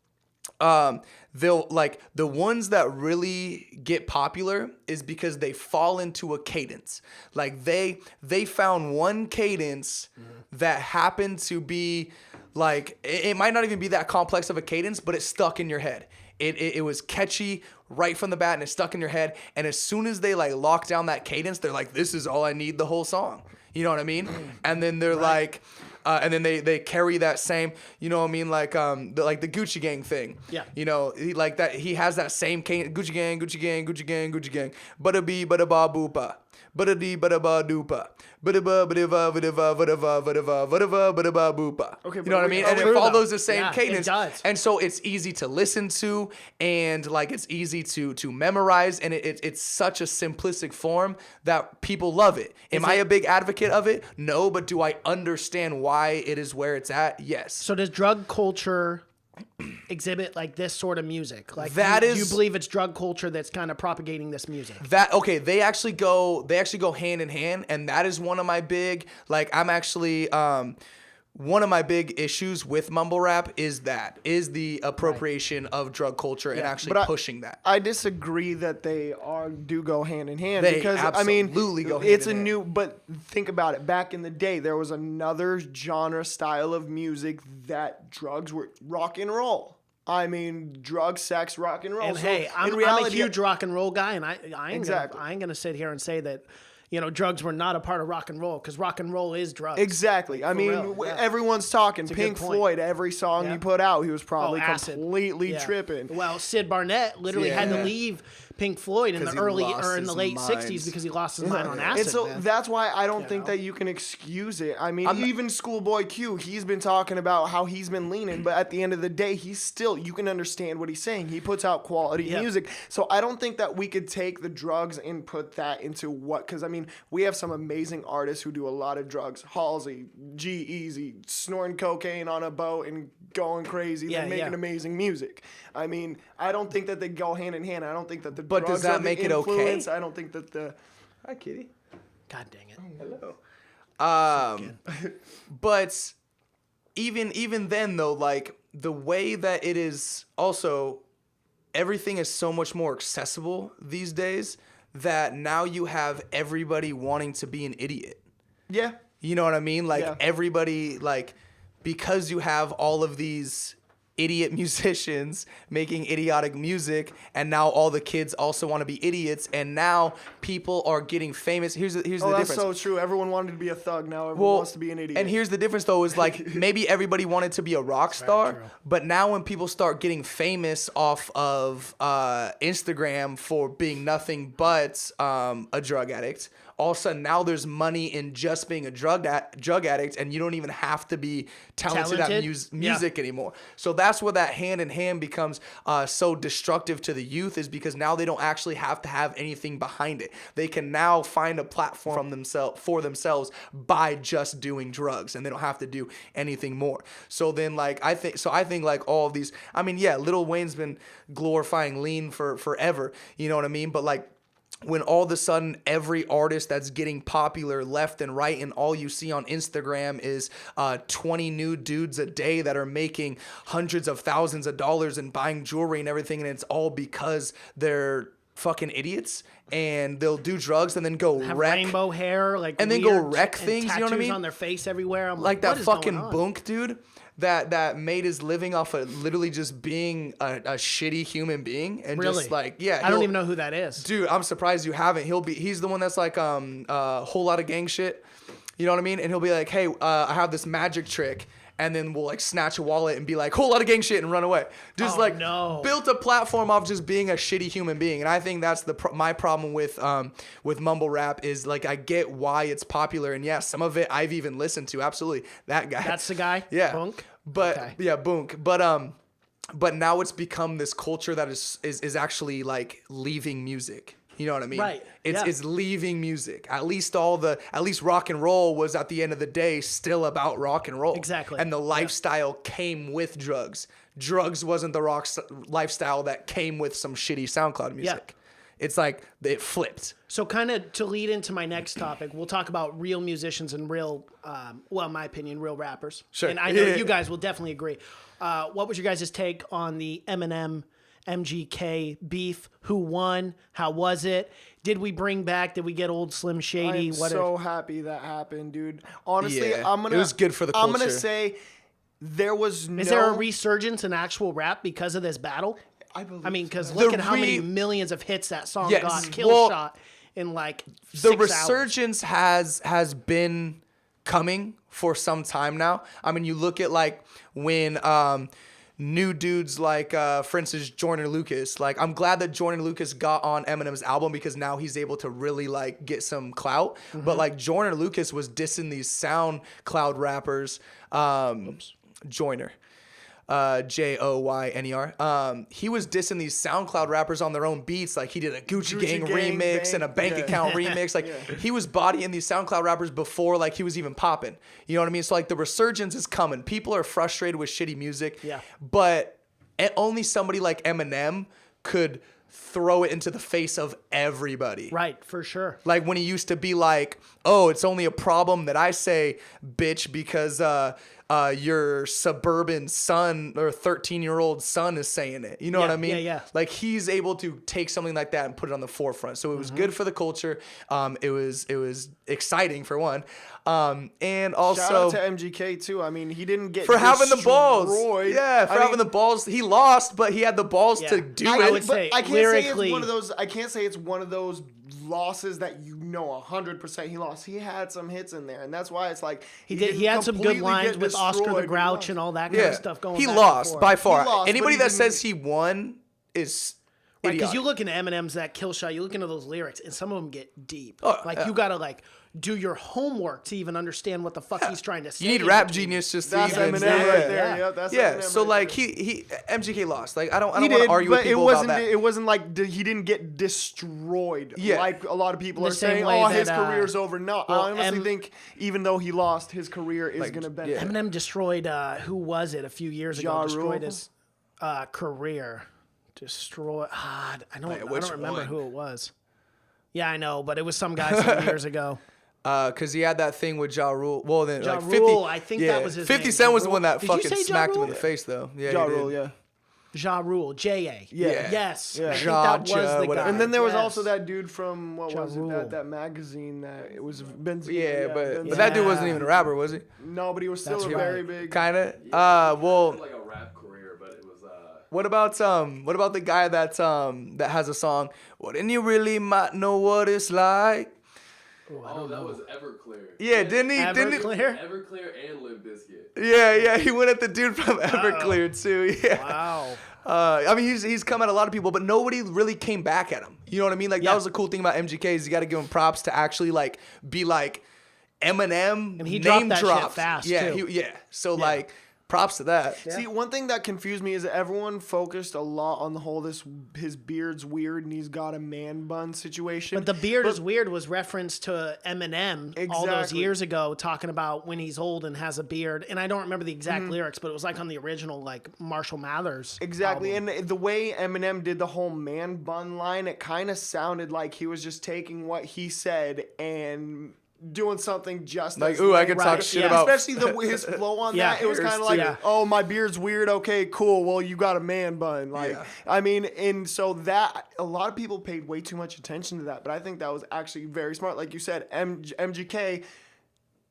they'll like the ones that really get popular is because they fall into a cadence. Like they found one cadence that happened to be like, it might not even be that complex of a cadence, but it stuck in your head. It was catchy right from the bat and it stuck in your head. And as soon as they like lock down that cadence, they're like, this is all I need the whole song. You know what I mean? And then they're like, and then they carry that same, you know what I mean? Like the Gucci Gang thing. Yeah. You know, he has that same cadence. Gucci Gang, Gucci Gang, Gucci Gang, Gucci Gang. Bada bee, bada ba boopa. Bada dee, bada ba doopa. Bada ba, bada va, bada va, bada va, bada va, bada va, bada ba boopa. Okay, you but know what I we- mean? oh, And it true though. follows the same Yeah, it cadence. does. And so it's easy to listen to and like it's easy to memorize, and it's such a simplistic form that people love it. Am I a big advocate of it? No, but do I understand why it is where it's at? Yes. So does drug culture exhibit like this sort of music? Like That do is- you believe it's drug culture that's kind of propagating this music? They actually go hand in hand, and that is one of my big, like, I'm actually one of my big issues with mumble rap is the appropriation of drug culture and actually pushing that. I disagree that they do go hand in hand, They because absolutely go hand it's in a hand. new, but think about it. Back in the day, there was another genre style of music that drugs were rock and roll. I mean, drugs, sex, rock and roll. And So hey, I'm a huge rock and roll guy, and I ain't gonna sit here and say that, you know, drugs were not a part of rock and roll, because rock and roll is drugs. Exactly. I mean, real, yeah. everyone's talking. a Pink good point. Floyd, every song he put out, he was probably acid. completely Yeah. tripping. Well, Sid Barnett literally had to leave Pink Floyd in the he early lost or in the his late mind. 60s because he lost his mind on acid. And so man. that's why I don't think know? that you can excuse it. I mean, even Schoolboy Q, he's been talking about how he's been leaning, but at the end of the day, you can understand what he's saying. He puts out quality music. So I don't think that we could take the drugs and put that into because I mean, we have some amazing artists who do a lot of drugs. Halsey, G-Eazy, snorting cocaine on a boat and going crazy. They're making amazing music. I mean, I don't think that they go hand in hand. I don't think that the But drugs does that are the make it influence. okay? I don't think that the... Hi, kitty. God dang it. Hello. But even then though, like the way that it is also, everything is so much more accessible these days that now you have everybody wanting to be an idiot. Yeah. You know what I mean? Like everybody, like, because you have all of these idiot musicians making idiotic music, and now all the kids also want to be idiots, and now people are getting famous. Here's the difference. That's so true. Everyone wanted to be a thug. Now everyone wants to be an idiot. And here's the difference, though, is like maybe everybody wanted to be a rock star, but now when people start getting famous off of Instagram for being nothing but a drug addict, all of a sudden now there's money in just being a drug addict, and you don't even have to be talented at music anymore. So that's where that hand in hand becomes so destructive to the youth, is because now they don't actually have to have anything behind it. They can now find a platform for themselves by just doing drugs, and they don't have to do anything more. So then, like, I think like all of these, I mean, yeah, Lil Wayne's been glorifying lean for forever, you know what I mean? But like, when all of a sudden every artist that's getting popular left and right, and all you see on Instagram is 20 new dudes a day that are making hundreds of thousands of dollars and buying jewelry and everything, and it's all because they're fucking idiots, and they'll do drugs and then go Have wreck rainbow hair, like, and then go wreck things, you know what I mean? On their face everywhere. I'm like that what is fucking going on? Bunk dude that made his living off of literally just being a shitty human being, and Really? just like, yeah, I don't even know who that is. dude, I'm surprised you haven't. He's the one that's like a whole lot of gang shit, you know what I mean? And he'll be like, hey, I have this magic trick, and then we'll like snatch a wallet and be like, whole lot of gang shit, and run away. Just built a platform off just being a shitty human being. And I think that's my problem with mumble rap, is like, I get why it's popular, and yeah, some of it I've even listened to. Absolutely, that guy. That's the guy. Yeah, Bunk. But Okay. yeah, Bunk. But now it's become this culture that is actually like leaving music. You know what I mean? Right. It's leaving music. At least rock and roll was, at the end of the day, still about rock and roll. Exactly. And the lifestyle came with drugs. Drugs wasn't the lifestyle that came with some shitty SoundCloud music. It's like it flipped. So kind of to lead into my next topic, we'll talk about real musicians and real, in my opinion, real rappers. Sure. And I know you guys will definitely agree. What was your guys' take on the Eminem MGK beef? Who won? How was it? Did we get old Slim Shady? I'm so happy that happened, dude. Honestly, Yeah, it was good for the I'm gonna culture. say there was Is there a resurgence in actual rap because of this battle? I mean, because look at how many millions of hits that song got. Kill shot in like 6 the hours. resurgence has been coming for some time now. I mean, you look at like when new dudes like, for instance, Joyner Lucas. Like, I'm glad that Joyner Lucas got on Eminem's album, because now he's able to really like get some clout. But like, Joyner Lucas was dissing these SoundCloud rappers. Joyner. Joyner. He was dissing these SoundCloud rappers on their own beats. Like, he did a Gucci Gang remix and a Bank Account remix. Like, he was bodying these SoundCloud rappers before like he was even popping. You know what I mean? So like, the resurgence is coming. People are frustrated with shitty music. Yeah. But only somebody like Eminem could throw it into the face of everybody. Right, for sure. Like, when he used to be like, oh, it's only a problem that I say bitch because your suburban son or 13-year-old son is saying it. You know what I mean? Yeah. Like he's able to take something like that and put it on the forefront. So it was good for the culture. It was exciting for one. And also Shout out to MGK too. I mean, he didn't get for having the balls. destroyed. Yeah, for having the balls. He lost, but he had the balls to do I it. would say I can't lyrically, say it's one of those. I can't say it's one of those losses that 100% he lost. He had some hits in there, and that's why it's like he did. He had some good lines with Oscar the Grouch and all that kind of stuff going. He back lost and by forth. far. He lost, Anybody but he that says he won is Right, because idiotic. you look into Eminem's that kill shot, you look into those lyrics, and some of them get deep. Oh, like you gotta like do your homework to even understand what the fuck he's trying to say. You need Rap Genius just to That's even. Eminem Yeah. right there. Yeah, that's Eminem So right like there. he MGK lost. Like I don't He want to did, argue with but people about that. it wasn't like he didn't get destroyed. Yeah. Like a lot of people The are same saying, way "Oh, that, his career's over." No, well, I honestly think even though he lost, his career is gonna benefit. Eminem destroyed who was it a few years ago? Ja Destroyed Rule? his career. I don't which remember one? who it was. Yeah, I know, but it was some guy some years ago. Because he had that thing with Ja Rule. Well, then Ja like 50. Rule, I think that was his 50 name. Cent Ja was the one Rule. that Did you fucking say Ja smacked him in Rule? the face, though. Yeah, Ja he did. Rule, yeah. Ja Rule, J.A. Yeah. Yes. Yeah. I think Ja, that was the whatever. guy. And then there was Yes. also that dude from what Ja was it? Rule. That magazine that it was Benzino. Yeah, but Benzino. that dude Yeah. wasn't even a rapper, was he? No, but he was still That's a right. very big. Kinda. Well, like a rap career, but it was what about the guy that has a song? Wouldn't you really might know what it's like? that was Everclear. Yeah, didn't he? Everclear? Everclear and Limp Bizkit. Yeah, he went at the dude from Everclear too. Yeah. Wow. I mean, he's come at a lot of people, but nobody really came back at him. You know what I mean? Like Yeah. that was the cool thing about MGK is you got to give him props to actually like be like Eminem And he name dropped that shit dropped. fast, Yeah, too. So like props to that. See, one thing that confused me is that everyone focused a lot on the whole his beard's weird and he's got a man bun situation. But the beard is weird was reference to Eminem all those Exactly. years ago, talking about when he's old and has a beard. And I don't remember the exact Mm-hmm. lyrics, but it was like on the original like Marshall Mathers. Exactly, album. and the way Eminem did the whole man bun line, it kind of sounded like he was just taking what he said and doing something just Like, as ooh, I lame. could Right, talk shit yeah. about. Especially his flow on Yeah. that. It was kind of like, Yeah. oh, my beard's weird. Okay, cool. Well, you got a man bun. Like, Yeah. I mean, and so that a lot of people paid way too much attention to that, but I think that was actually very smart. Like you said, MGK.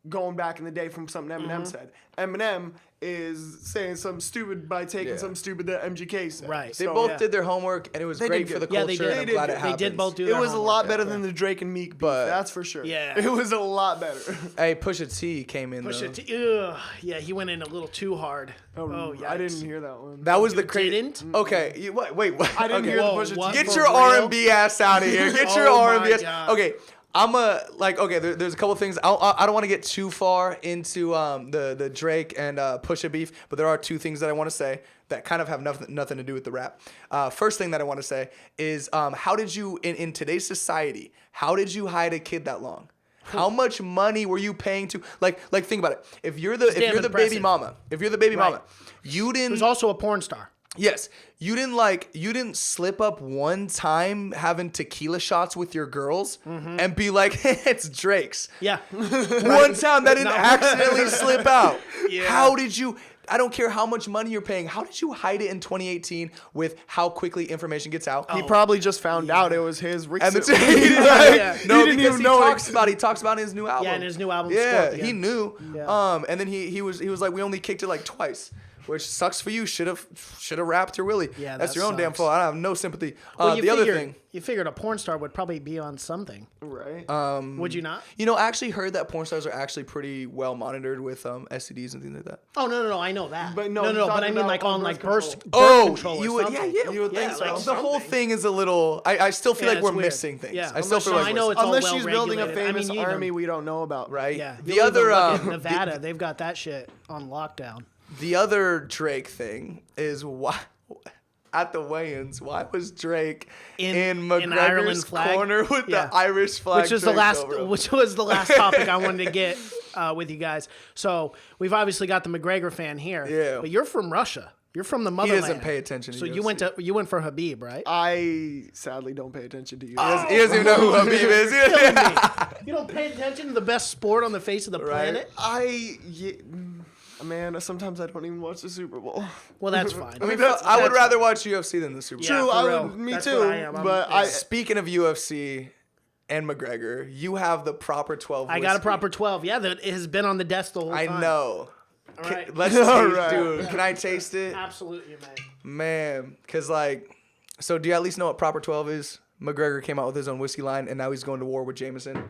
Going back in the day from something Eminem said. Eminem is saying something stupid by taking Yeah. something stupid that MGK said. Right. They So, both yeah. did their homework, and it was They great did for the good. Yeah, culture. they did. And I'm glad it They happened. did both do It their was a homework. lot better than the Drake and Meek beef, But- that's for sure. Yeah. It was a lot better. Hey, Pusha T came in though. Yeah, he went in a little too hard. Oh, yeah. I didn't hear that one. That was the You crazy. didn't? Okay, wait. I didn't okay. hear Whoa, the Pusha what? T. Get For your real? R&B ass out of here. Get your Oh R&B my ass. God. Okay, there's a couple things. I don't want to get too far into the Drake and Pusha beef, but there are two things that I want to say that kind of have nothing to do with the rap. First thing that I want to say is how did you in today's society, how did you hide a kid that long? How much money were you paying to like think about it. If you're the baby impressive. mama, you didn't. He was also a porn star. Yes, you didn't slip up one time having tequila shots with your girls and be like, it's Drake's. Yeah. One time that didn't No. accidentally slip out. Yeah. How did you? I don't care how much money you're paying. How did you hide it in 2018 with how quickly information gets out? He probably just found out it was his. And the he Yeah. No, didn't because even know he talks about it in his new album. Yeah, in his new album, Yeah, Scorpion. he knew. Yeah. And then he was like, we only kicked it like twice, which sucks for you. Should have rapped your Willie. Yeah, that's that your own damn sucks. fault. I have no sympathy. Well, The other thing. You figured a porn star would probably be on something. Right. Would you not? You know, I actually heard that porn stars are actually pretty well monitored with STDs and things like that. Oh no, I know that. But no, no, he's but talking I mean about like on on birth like birth control. control or you would, something. You would think so. like The whole something. thing is a little. I still feel Yeah, like we're it's weird. missing things. Yeah. I still feel like I we're know it's all Unless well she's building a regulated. famous even- army we don't know about. right. Yeah. The You other look at Nevada, they've got that shit on lockdown. the other Drake thing is why. At the weigh-ins, why was Drake in McGregor's Ireland flag? corner with Yeah. the Irish flag? Which was draped over him? which was the last topic I wanted to get with you guys. So we've obviously got the McGregor fan here. Yeah. But you're from Russia. You're from the He motherland. doesn't pay attention to So you UFC. went for Habib, right? I sadly don't pay attention to you. He doesn't even know who Habib is. Killing me. You don't pay attention to the best sport on the face of the planet? Man, sometimes I don't even watch the Super Bowl. Well, that's fine. I mean, I would rather watch UFC than the Super Bowl. Yeah, True, for real. me That's too. what I am. But Speaking of UFC and McGregor, you have the proper 12 I got a whiskey. proper 12. Yeah, that it has been on the desk the whole time. I know. All right. Let's taste, right. dude. Can I taste it? Absolutely, man. Man, because, like, so do you at least know what proper 12 is? McGregor came out with his own whiskey line, and now he's going to war with Jameson.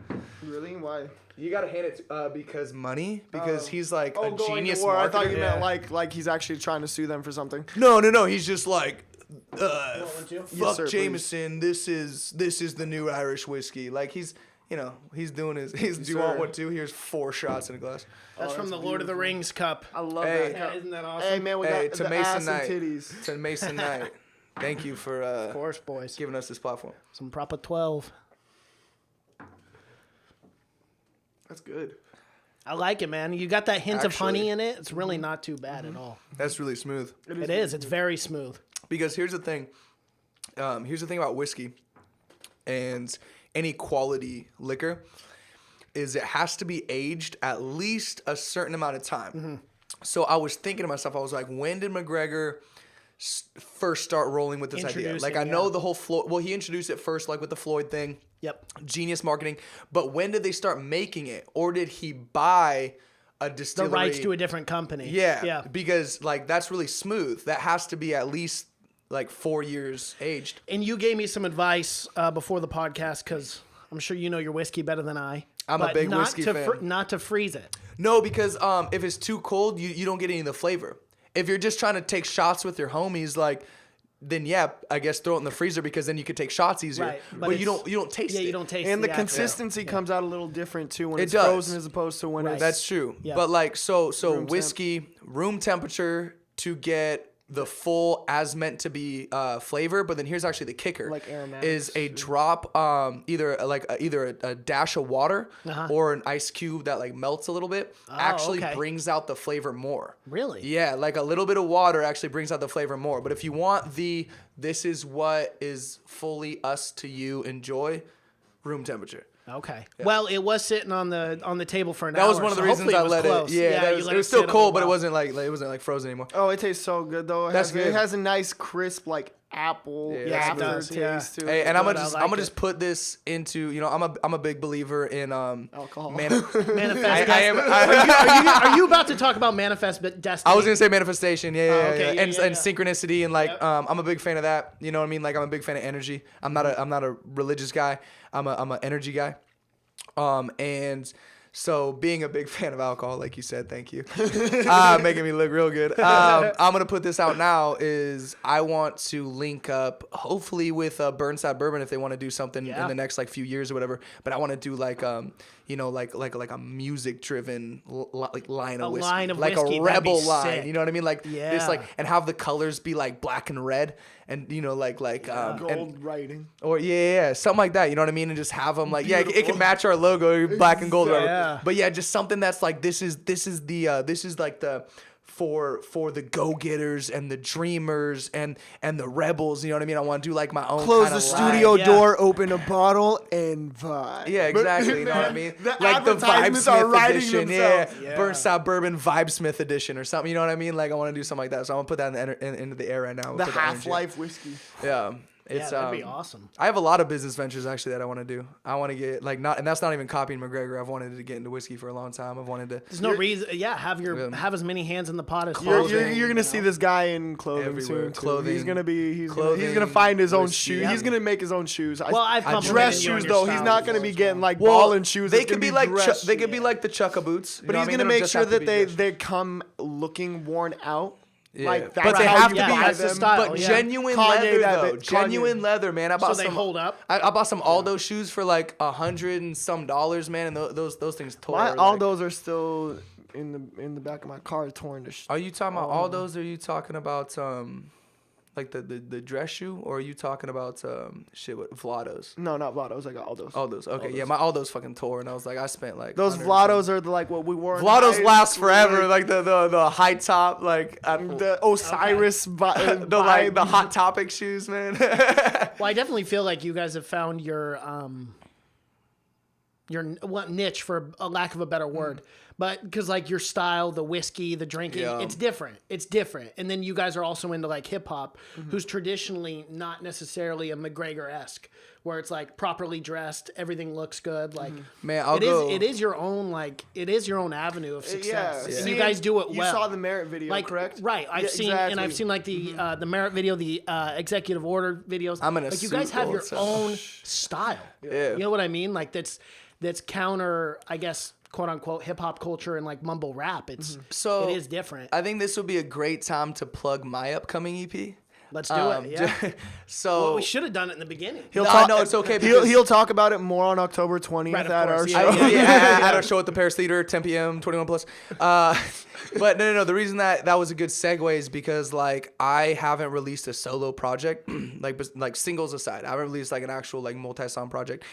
Really? Why? You got to hand it because money? Because he's, like, a going to genius war. I marketer. thought you meant like he's actually trying to sue them for something. No. He's just like, want you? fuck Yes, sir, Jameson. This is the new Irish whiskey. Like, he's doing his. Do you want sir. one too? Here's 4 shots in a glass. That's from the Lord of the Rings cup. I love Hey. that. Yeah, isn't that awesome? Hey man, we Hey, got to the Mason ass Knight. and titties. To Mason Knight. Thank you for Of course, boys. giving us this platform. Some proper 12. That's good. I like it, man. You got that hint of honey Actually. in it. It's really not too bad at all. That's really smooth. It is. It's very smooth. Because here's the thing. Here's the thing about whiskey and any quality liquor is it has to be aged at least a certain amount of time. So I was thinking to myself, I was like, when did McGregor first start rolling with this idea? Introduce Like, it, I know yeah. the whole Floyd, well, he introduced it first, like with the Floyd thing. Yep. Genius marketing. But when did they start making it? Or did he buy a The distillery? rights to a different company. Yeah. Yeah. Because, like, that's really smooth. That has to be at least, like, 4 years aged. And you gave me some advice before the podcast because I'm sure you know your whiskey better than I. I'm a but big not whiskey to fan. not to freeze it. No, because if it's too cold, you don't get any of the flavor. If you're just trying to take shots with your homies, like, then yeah, I guess throw it in the freezer because then you could take shots easier. Right. But you it's- don't taste it. Yeah, you don't taste And the actual- consistency comes out a little different too when It it's does. frozen as opposed to when Right. it's. That's true. Yeah. But like so Room whiskey, room temperature to get the full as meant to be flavor. But then here's actually the kicker: Like aromatics. is a drop either a dash of water or an ice cube that like melts a little bit actually okay. brings out the flavor more. Really? Yeah, like a little bit of water actually brings out the flavor more. But if you want this is what is fully us to you enjoy, room temperature. Okay. Well, it was sitting on the table for an hour. That was one of the so reasons hopefully I was let close. it. Yeah, you it let was sit still a cold, but it little wasn't like frozen anymore. Oh, it tastes so good though. That's good. It has a nice crisp like apple Yeah, it aftertaste does, yeah. to Hey, it. and I'm Good, gonna I just like I'm gonna it. just put this into I'm a big believer in Alcohol. Manifest. I am. Are you about to talk about manifest destiny? I was gonna say manifestation, yeah, okay, yeah, and yeah, and yeah. synchronicity, and like Yep. I'm a big fan of that. You know what I mean? Like I'm a big fan of energy. I'm not a religious guy. I'm a energy guy. And so being a big fan of alcohol, like you said, thank you, making me look real good. I'm gonna put this out now. Is I want to link up, hopefully with Burnside Bourbon if they want to do something Yeah. in the next like few years or whatever. But I want to do like like a music driven like line of A whiskey, line of like whiskey, a that'd be rebel line. sick. You know what I mean? Like Yeah. this like and have the colors be like black and red and and, Gold writing. or yeah, something like that. You know what I mean? And just have them like it can match our logo, black and gold. Whatever. Yeah. But yeah, just something that's like this is like the for the go-getters and the dreamers and the rebels. You know what I mean? I want to do like my own. Close kinda the line. studio yeah. door, open a bottle, and vibe. Yeah, exactly. You know what I mean? The Like the advertisements are Vibesmith writing edition, themselves. yeah. Burnside Bourbon Vibesmith edition or something. You know what I mean? Like I want to do something like that. So I'm gonna put that into the air right now. The Put that energy. HalfLife whiskey. Yeah. Yeah, It's that'd be awesome. I have a lot of business ventures actually that I want to do. I want to get and that's not even copying McGregor. I've wanted to get into whiskey for a long time. I've wanted to. There's no reason. Yeah, have as many hands in the pot as You're, possible. you're gonna see this guy in clothing Everywhere. soon. Too. Clothing. He's gonna Clothing, find his own whiskey. shoes. He's gonna make his own shoes. Well, I've complimented dress you on shoes your though. He's style not as gonna well be as getting well. like ballin' shoes. They It's could gonna be like dress they could be shoes. like the Chukka boots. But you know he's what I mean? gonna They don't make just sure have to that be they dress. they come looking worn out. Yeah. Like that's But they how have you to be buy that's the them. style. But yeah. genuine Kanye, leather that though, bit- genuine Kanye. leather, man. I bought they some. hold up? I bought some Aldo shoes for like $100 and some, man, and those things tore. My like- Aldos are still in the back of my car, torn to. Are you talking about Aldos? Or are you talking about like the dress shoe, or are you talking about what Vlados? No, not Vlados. I got Aldos. Aldos. Okay, yeah, my Aldos fucking tore, and I was like, I spent like Those 100 Vlados are like what we wore. in Vlados high last school, forever, like the high top, like the Osiris the vibe. the Hot Topic shoes, man. Well, I definitely feel like you guys have found your niche, for a lack of a better word. But because like your style, the whiskey, the drinking, it's different. It's different. And then you guys are also into like hip hop, who's traditionally not necessarily a McGregor-esque, where it's like properly dressed, everything looks good. Like, man, it is your own avenue of success. Yeah. And you guys do it well. You saw the Merit video, like, correct? Right. I've seen like the Merit video, the executive order videos. I'm in a like you suit guys have all your the time. own style. Yeah. You know what I mean? Like that's counter, I guess, quote unquote hip hop culture and like mumble rap. It's So it is different. I think this would be a great time to plug my upcoming EP. Let's do it. Yeah. So Well, we should have done it in the beginning. No, it's okay. because- He'll talk about it more on October 20th Right, of at our course, show. at our show at the Paris Theater, 10 p.m., 21 plus. But no. The reason that was a good segue is because like I haven't released a solo project, like singles aside, I haven't released like an actual like multi-song project.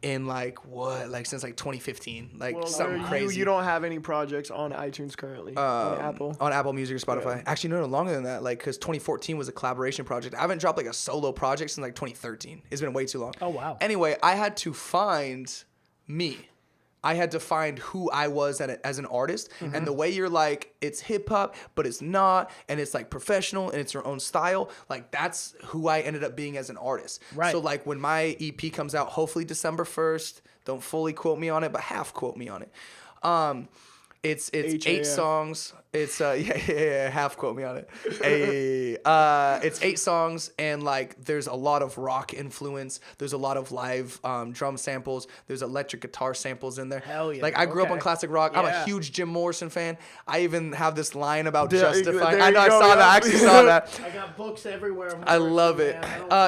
In since like 2015, something crazy. You don't have any projects on iTunes currently on Apple. On Apple Music or Spotify. Yeah. Actually, no, longer than that. Like, because 2014 was a collaboration project. I haven't dropped like a solo project since like 2013. It's been way too long. Oh, wow. Anyway, I had to find me. I had to find who I was as an artist. And the way you're like, it's hip hop, but it's not. And it's like professional and it's your own style. Like that's who I ended up being as an artist. Right. So like when my EP comes out, hopefully December 1st, don't fully quote me on it, but half quote me on it. It's 8 songs. It's half quote me on it. It's 8 songs and like there's a lot of rock influence. There's a lot of live drum samples. There's electric guitar samples in there. Hell yeah. Like I grew up on Okay. classic rock. I'm a Yeah. huge Jim Morrison fan. I even have this line about There justifying. you I know I go, saw yeah. that. I actually saw that. I got books everywhere. I love it.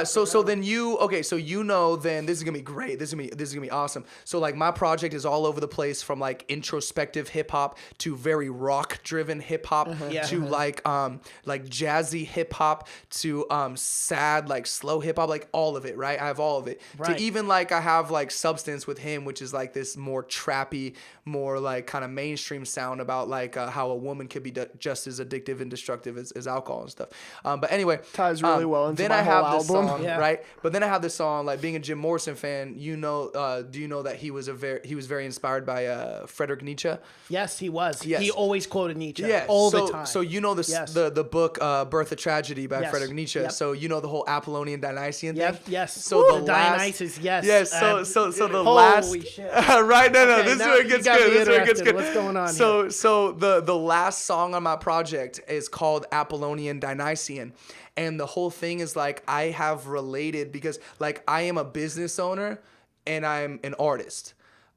So then then this is gonna be great. This is gonna be awesome. So like my project is all over the place from like introspective hip hop to very rock driven hip hop Yeah. to like jazzy hip hop to sad like slow hip hop, like all of it, right? I have all of it. Right. To even like I have like Substance with him, which is like this more trappy, more like kind of mainstream sound about like how a woman could be just as addictive and destructive as alcohol and stuff. But anyway, Ties really well into then my I have whole this album. song, Yeah. right? But then I have this song, like being a Jim Morrison fan, do you know that he was very inspired by Friedrich Nietzsche? Yes, he was. Yes. He always quoted Nietzsche Yeah, all so, the time. So you know Yes. the book Birth of Tragedy by Yes. Friedrich Nietzsche. Yep. So you know the whole Apollonian Dionysian Yep, thing. yes. So Woo! the Dionysus, yes. Yes. So the Holy last. shit. Right. No. Okay, This is now where it you gets got me good. This is where it gets interested. good. What's going on So the last song on my project is called Apollonian Dionysian. And the whole thing is like I have related because like I am a business owner and I'm an artist.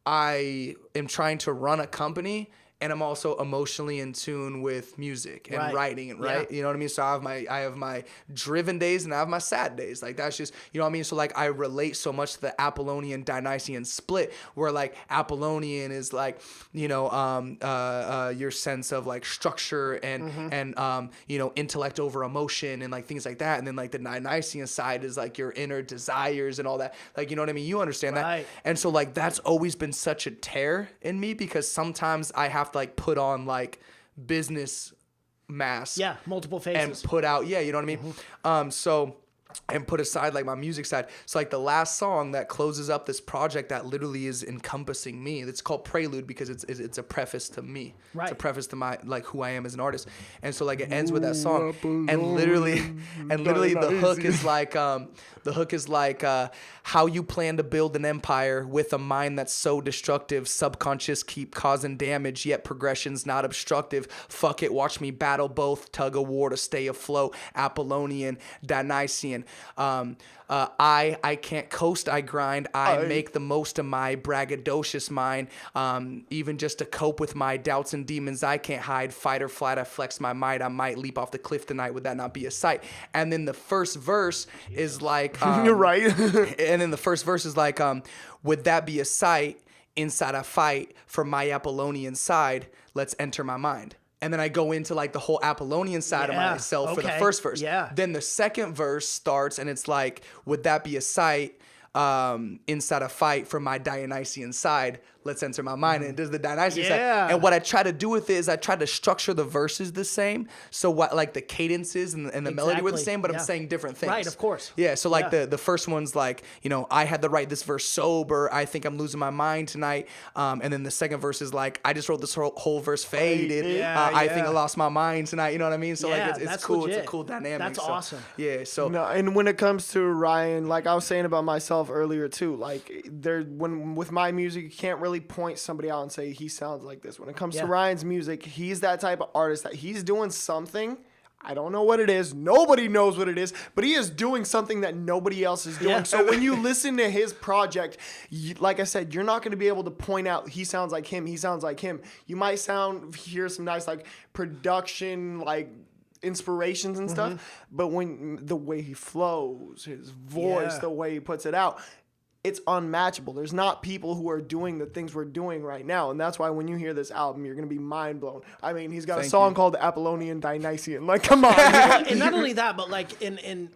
I am trying to run a company and I'm also emotionally in tune with music and Right. writing and right. Yeah. You know what I mean? So I have my driven days and I have my sad days. Like that's just, you know what I mean? So like I relate so much to the Apollonian Dionysian split where like Apollonian is like, your sense of like structure and intellect over emotion and like things like that. And then like the Dionysian side is like your inner desires and all that. Like, you know what I mean? You understand Right. that. And so like that's always been such a tear in me because sometimes I have to like put on like business mask Yeah, multiple and faces. put out you know what I mean? And put aside like my music side. So like the last song that closes up this project that literally is encompassing me. It's called Prelude because it's a preface to me. It's a Right. preface to my like who I am as an artist. And so like it ends with that song and literally the hook is like how you plan to build an empire with a mind that's so destructive, subconscious keep causing damage, yet progression's not obstructive. Fuck it, watch me battle both, tug of war to stay afloat. Apollonian, Dionysian. I can't coast, I grind. I make the most of my braggadocious mind. Even just to cope with my doubts and demons I can't hide. Fight or flight, I flex my might. I might leap off the cliff tonight. Would that not be a sight? And then the first verse is like... You're right. and then the first verse is like, would that be a sight? Inside I fight for my Apollonian side. Let's enter my mind. And then I go into like the whole Apollonian side of Yeah, myself for the okay, first verse. yeah. Then the second verse starts and it's like, would that be a sight? inside a fight from my Dionysian side. Let's enter my mind. And it does the Dionysian side. Yeah. And what I try to do with it is I try to structure the verses the same. So what, like the cadences and the melody were the Exactly. same, but Yeah. I'm saying different things. Right, of course. Yeah. So like Yeah. the first one's like, I had to write this verse sober. I think I'm losing my mind tonight. And then the second verse is like, I just wrote this whole verse faded. Yeah, I think I yeah. lost my mind tonight. You know what I mean? So Yeah, like it's that's cool. legit. It's a cool dynamic. That's So, awesome. Yeah. So No, and when it comes to Ryan, like I was saying about myself earlier too, like with my music, you can't really point somebody out and say he sounds like this. When it comes Yeah. to Ryan's music, he's that type of artist that he's doing something. I don't know what it is. Nobody knows what it is, but he is doing something that nobody else is doing. Yeah. So when you listen to his project, like I said, you're not going to be able to point out he sounds like him. He sounds like him. You might hear some nice like production, like inspirations and stuff, but when the way he flows, his voice, Yeah. the way he puts it out, it's unmatchable. There's not people who are doing the things we're doing right now, and that's why when you hear this album, you're gonna be mind blown. I mean, he's got a Thank song you. called Apollonian Dionysian. Like, come on. And not only that, but like in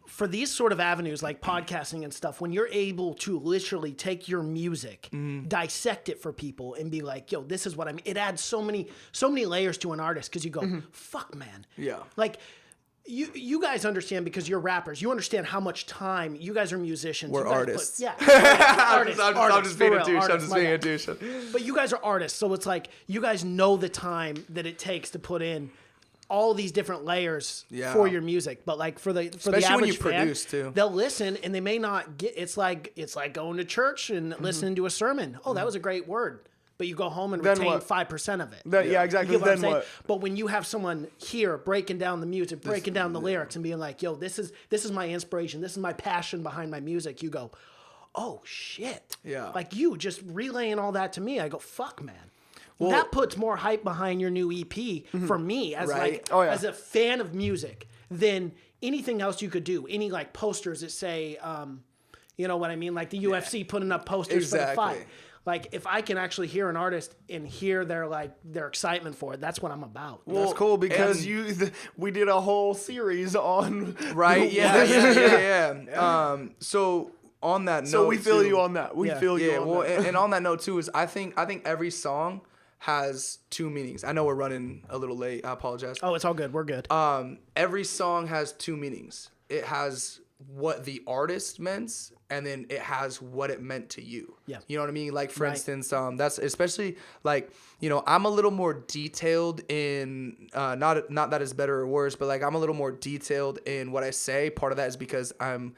for these sort of avenues like podcasting and stuff, when you're able to literally take your music, dissect it for people, and be like, "Yo, this is what I mean," it adds so many layers to an artist because you go, "Fuck, man." Yeah. Like. You guys understand because you're rappers. You understand how much time you guys are musicians. We're you guys artists. yeah, I'm artists. just being for a real, douche. I'm artists, just my being a bad. douche. But you guys are artists, so it's like you guys know the time that it takes to put in all these different layers Yeah. for your music. But like for the Especially when average you fan, produce, too. they'll listen and they may not get. It's like going to church and listening to a sermon. Oh, that was a great word. But you go home and Then retain what? 5% of it. Yeah, exactly. You get what I'm Then saying? what? But when you have someone here breaking down the music, breaking down the lyrics, and being like, "Yo, this is my inspiration. This is my passion behind my music," you go, "Oh shit!" Yeah. Like you just relaying all that to me, I go, "Fuck, man." That puts more hype behind your new EP for me as Right. like Oh, yeah. as a fan of music than anything else you could do. Any like posters that say, you know what I mean, like the UFC putting up posters for the Exactly. fight. Like if I can actually hear an artist and hear their excitement for it, that's what I'm about. That's cool because and- we did a whole series on Right? Yeah. So on that note, So we feel too- you on that. We Yeah. feel you Yeah. on Well, that. and on that note too is I think every song has two meanings. I know we're running a little late. I apologize. Oh, it's all good. We're good. Every song has two meanings. It has what the artist meant, and then it has what it meant to you. Yeah. You know what I mean? Like for Right. instance, that's especially like, I'm a little more detailed in not that it's better or worse, but like I'm a little more detailed in what I say. Part of that is because I'm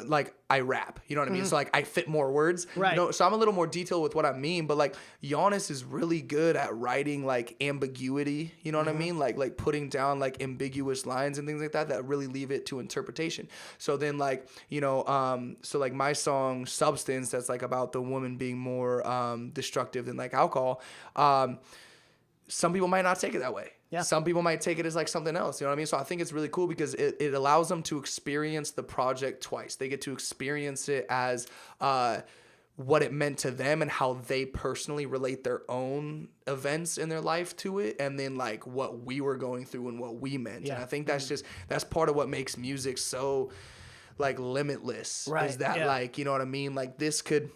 like I rap, you know what I mean? So like I fit more words, Right. So I'm a little more detailed with what I mean, but like Yaniss is really good at writing like ambiguity, you know what I mean? Like putting down like ambiguous lines and things like that really leave it to interpretation. So then like, so like my song Substance, that's like about the woman being more destructive than like alcohol. Some people might not take it that way. Yeah. Some people might take it as like something else. You know what I mean? So I think it's really cool because it allows them to experience the project twice. They get to experience it as what it meant to them and how they personally relate their own events in their life to it, and then like what we were going through and what we meant. Yeah. And I think that's part of what makes music so like limitless. Right. Is that Yeah. like, you know what I mean? Like this could.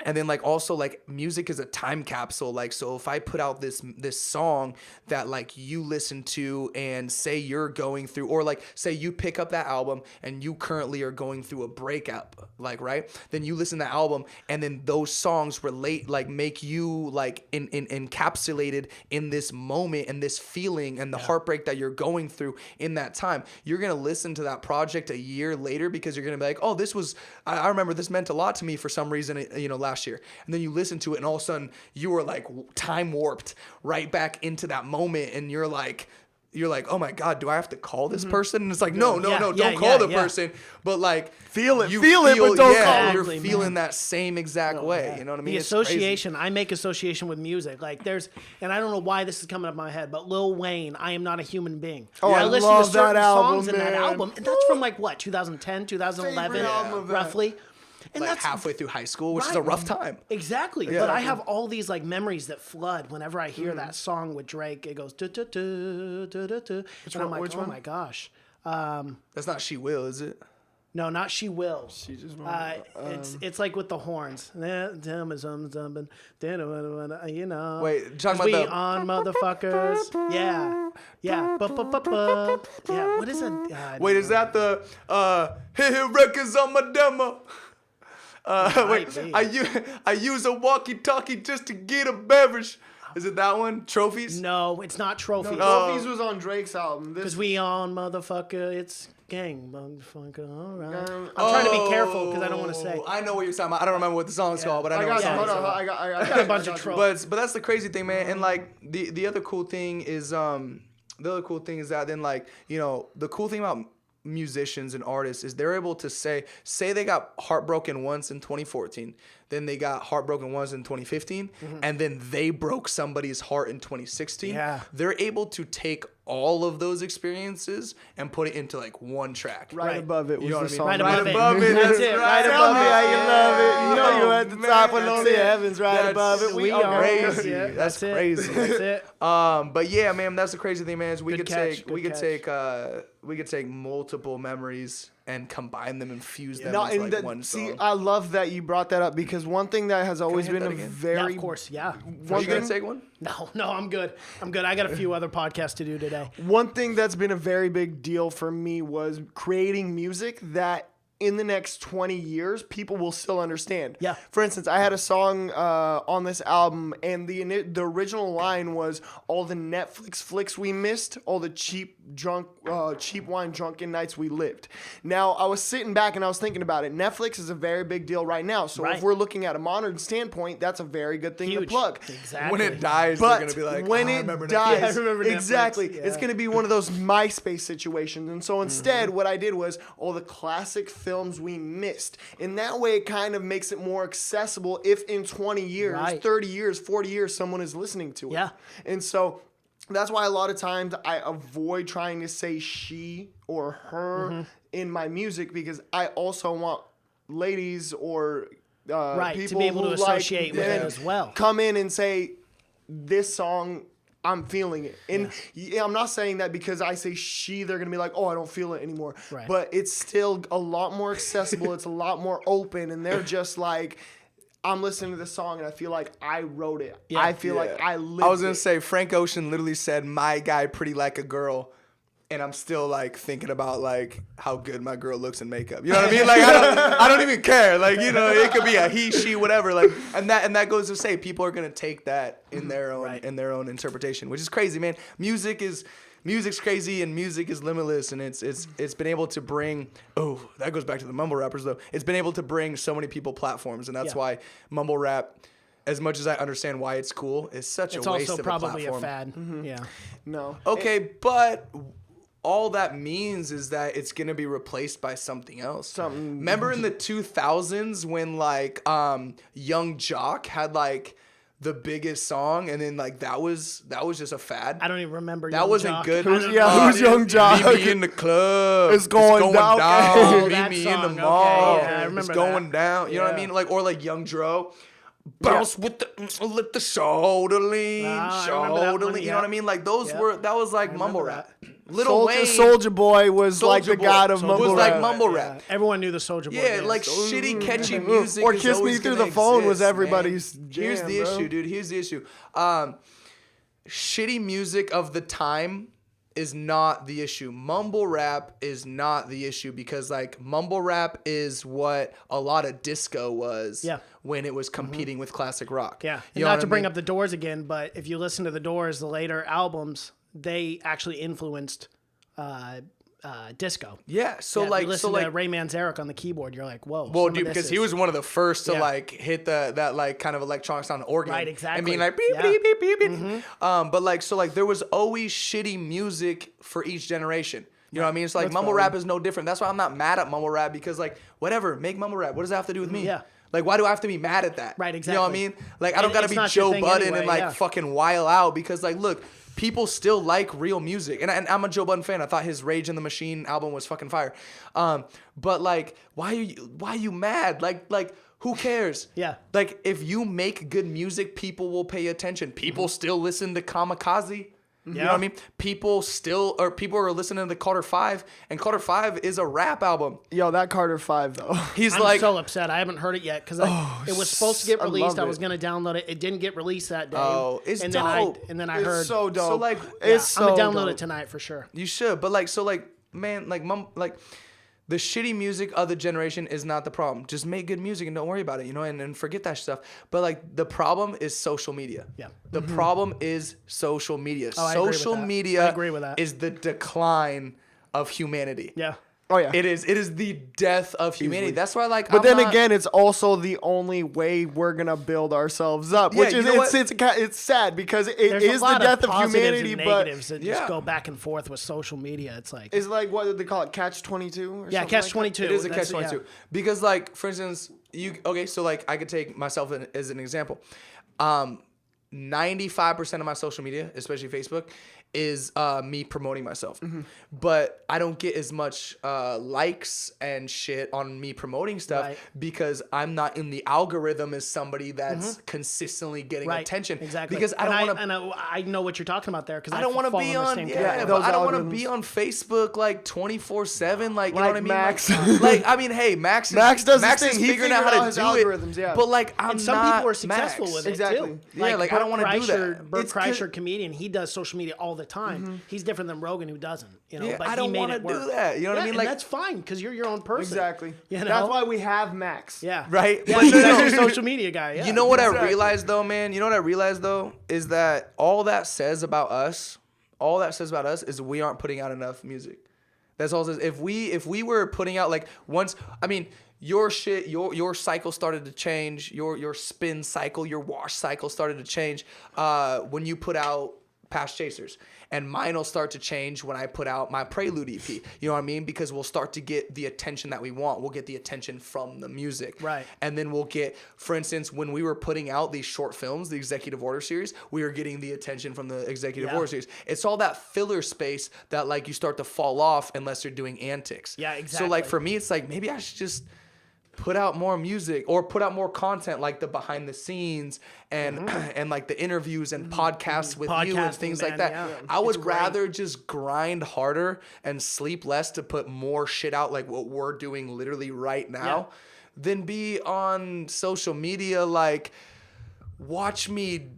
And then like also like music is a time capsule. Like, so if I put out this song that like you listen to and say you're going through, or like say you pick up that album and you currently are going through a breakup, like, right? Then you listen to the album and then those songs relate, like make you like encapsulated in this moment and this feeling and the heartbreak that you're going through in that time. You're going to listen to that project a year later because you're going to be like, oh, I remember this meant a lot to me for some reason, last year. And then you listen to it and all of a sudden you were like time warped right back into that moment, and you're like, oh my God, do I have to call this person? And it's like, no, don't call the person, but like Feel it, you but don't call it. you're Exactly, feeling that same exact way. You know what I mean? The It's crazy. association, I make association with music. Like and I don't know why this is coming up in my head, but Lil Wayne, I Am Not a Human Being. Oh, I listen love to certain that album, songs in that man. album, and that's from like what, 2010, 2011, Favorite album of that. roughly. And Like that's halfway through high school, which is a Right. rough time. Exactly. But I have all these like memories that flood whenever I hear that song with Drake. It goes and I'm like, which oh one? my gosh. That's not She Will, is it? No, not She Will. She just It's like with the horns. You know. Wait, talking about we the- on motherfuckers. Yeah. Yeah. Ba-ba-ba-ba. Yeah. What is it? Wait, is that the hit records on my demo? Wait, be. I use a walkie-talkie just to get a beverage. Is it that one? Trophies? No, it's not Trophies. Trophies was on Drake's album. Because we on motherfucker, it's gang motherfucker. All right. I'm trying to be careful because I don't want to say. I know what you're talking about. I don't remember what the song's called, but I know what the got song's hold called. on. I got a bunch of trophies. But that's the crazy thing, man. And like the other cool thing is that then, like, you know, the cool thing about musicians and artists is they're able to say they got heartbroken once in 2014, then they got heartbroken once in 2015, and then they broke somebody's heart in 2016. Yeah. They're able to take all of those experiences and put it into like one track. Right above it was know the what I mean? song. Right Right above it. above it. That's That's it. right. Right Tell above me it. how you love it. You know you're at the man, top of that's lonely it. heavens, right That's above it. We are are crazy. Yeah, That's it. crazy. That's it. But yeah, man, that's the crazy thing, man. Is we Good could catch, take multiple memories and combine them and fuse them No, into and like one song. see, I love that you brought that up because one thing that has always hit been that a again? very Yeah, of course. Yeah. Are one you gonna thing, take one? No, I'm good. I got a few other podcasts to do today. one thing that's been a very big deal for me was creating music that in the next 20 years people will still understand. Yeah. For instance, I had a song on this album, and the original line was all the Netflix flicks we missed, all the cheap wine drunken nights we lived. Now, I was sitting back and I was thinking about it. Netflix is a very big deal right now. So Right. if we're looking at a modern standpoint, that's a very good thing to Huge. plug. Exactly. When it dies, But they're gonna be like, when "Oh, I it remember dies, Netflix." Yeah, I remember Netflix. exactly, Yeah. it's going to be one of those MySpace situations. And so instead, Mm-hmm. what I did was all the classic films we missed. And that way, it kind of makes it more accessible if in 20 years, Right. 30 years, 40 years, someone is listening to it. Yeah. And so that's why a lot of times I avoid trying to say she or her in my music, because I also want ladies or Right, people to be able to who like associate with it then as well. come in and say, this song, I'm feeling it. And yeah, I'm not saying that because I say she, they're going to be like, oh, I don't feel it anymore. Right. But it's still a lot more accessible. It's a lot more open. And they're just like, I'm listening to this song and I feel like I wrote it. Yeah. I feel like I lived I was gonna it. say Frank Ocean literally said, "My guy, pretty like a girl," and I'm still like thinking about like how good my girl looks in makeup. You know what I mean? Like I don't even care. Like, you know, it could be a he, she, whatever. Like, and that goes to say people are gonna take that in their own interpretation, which is crazy, man. Music's crazy and music is limitless, and it's been able to bring, that goes back to the mumble rappers though. It's been able to bring so many people platforms, and that's Yeah. why mumble rap, as much as I understand why it's cool, is such It's a waste also of a probably platform. a fad. Yeah. No. Okay, but all that means is that it's gonna be replaced by something else. Remember in the 2000s when like Young Jock had like the biggest song, and then like that was just a fad. I don't even remember. That Young wasn't Jock. good. I don't yeah, know. who's Young Jock? Meet me in the club. It's going down. Oh, Meet that me in the song. mall. Okay, yeah, I remember it's going that. down. You know what I Yeah. mean? Like, or like Young Dro. Bounce with the let the shoulder lean, Ah, I remember that shoulder one, lean. You yeah. know what I mean? Like those Yeah. that was like mumble remember rap. Lil Wayne, Soldier Boy was like the Soulja Boy. god of Soulja mumble was rap. like mumble Yeah. rap. Everyone knew the Soulja Boy. Yeah, dance. like shitty catchy music. Or is Kiss Me always Through gonna the Phone was exist, everybody's man. jam, Here's the bro. issue, dude. Here's the issue. Shitty music of the time is not the issue. Mumble rap is not the issue, because like mumble rap is what a lot of disco was when it was competing with classic rock. Yeah, You and know not what to I bring mean? up the Doors again, but if you listen to the Doors, the later albums, they actually influenced disco. Yeah, so Yeah, if like you listen so like to Ray Manzarek on the keyboard, you're like, whoa. well, some of dude, this because he is- was one of the first to Yeah. like hit that like kind of electronic sound organ, Right, and exactly. being like beep Yeah. Mm-hmm. beep beep beep. But like so like there was always shitty music for each generation. You know what I mean? It's like mumble rap is no different. That's why I'm not mad at mumble rap, because like whatever, make mumble rap. What does that have to do with me? Yeah. Like, why do I have to be mad at that? Right, You know what I exactly. mean? Like, I don't And gotta it's be not your Joe thing Budden anyway, and like yeah. fucking wile out, because like, look, people still like real music, and I'm a Joe Budden fan. I thought his Rage in the Machine album was fucking fire. But like, why are you mad? Like. Who cares? Yeah. Like, if you make good music, people will pay attention. People still listen to Kamikaze. You know what I mean? People are listening to the Carter 5, and Carter 5 is a rap album. Yo, that Carter 5 though. I'm so upset. I haven't heard it yet because it was supposed to get released. I was it. going to download it. It didn't get released that day. Oh, it's and dope. Then I It's heard. so dope. So, like, it's so I'm going to download dope. it tonight for sure. You should, but man, the shitty music of the generation is not the problem. Just make good music and don't worry about it, and forget that stuff. But like the problem is social media. Yeah. The problem is social media. Oh, I agree with Social that. media I agree with that. is the decline of humanity. Yeah. Oh yeah. It is the death of humanity. Easily. That's why But then again, it's also the only way we're gonna build ourselves up. Yeah, Which you is know what? it's sad because it There's is a lot the death of of positives humanity, and but negatives that Yeah. just go back and forth with social media. It's like it's like what did they call it? Catch-22? yeah, catch-22. It is a That's- catch-22 yeah. because, like, for instance, so like I could take myself as an example. 95% of my social media, especially Facebook, is me promoting myself. But I don't get as much likes and shit on me promoting stuff Right. because I'm not in the algorithm as somebody that's consistently getting Right. attention. Exactly. Because I don't want to. And I know what you're talking about there because I don't want to be on, same yeah, category. but those I don't want to algorithms. be on Facebook like 24/7, like, you know Like what I mean? Max. Hey, Max does Max his is thing. He figuring out figured how out to his do algorithms, it. yeah. But like, I'm And some not people are successful Max. with it Exactly. too. Yeah, like, I don't Bert wanna do Kreischer- that. Bert It's Kreischer, comedian, he does social media all the time. He's different than Rogan, who doesn't. Yeah, but I he don't made want to it work. do that. You know what I Yeah, mean? and Like, that's fine because you're your own person. Exactly. You know? That's why we have Max. Yeah. right? Yeah, But he's no, actually no. a social media guy. Yeah. You know what I Exactly. realized though, man? You know what I realized though is that all that says about us is we aren't putting out enough music. That's all it says. If we were putting out like once, I mean, your shit, your cycle started to change. Your spin cycle, your wash cycle started to change when you put out Past Chasers. And mine will start to change when I put out my Prelude EP. You know what I mean? Because we'll start to get the attention that we want. We'll get the attention from the music. Right. And then we'll get, for instance, when we were putting out these short films, the Executive Order series, we were getting the attention from the Executive Order series. It's all that filler space that like you start to fall off unless you're doing antics. Yeah, exactly. So like for me, it's like maybe I should just put out more music or put out more content like the behind the scenes and and like the interviews and podcasts with you and Podcasting, things man, like that. yeah. I would It's great. rather just grind harder and sleep less to put more shit out like what we're doing literally right now than be on social media like watch me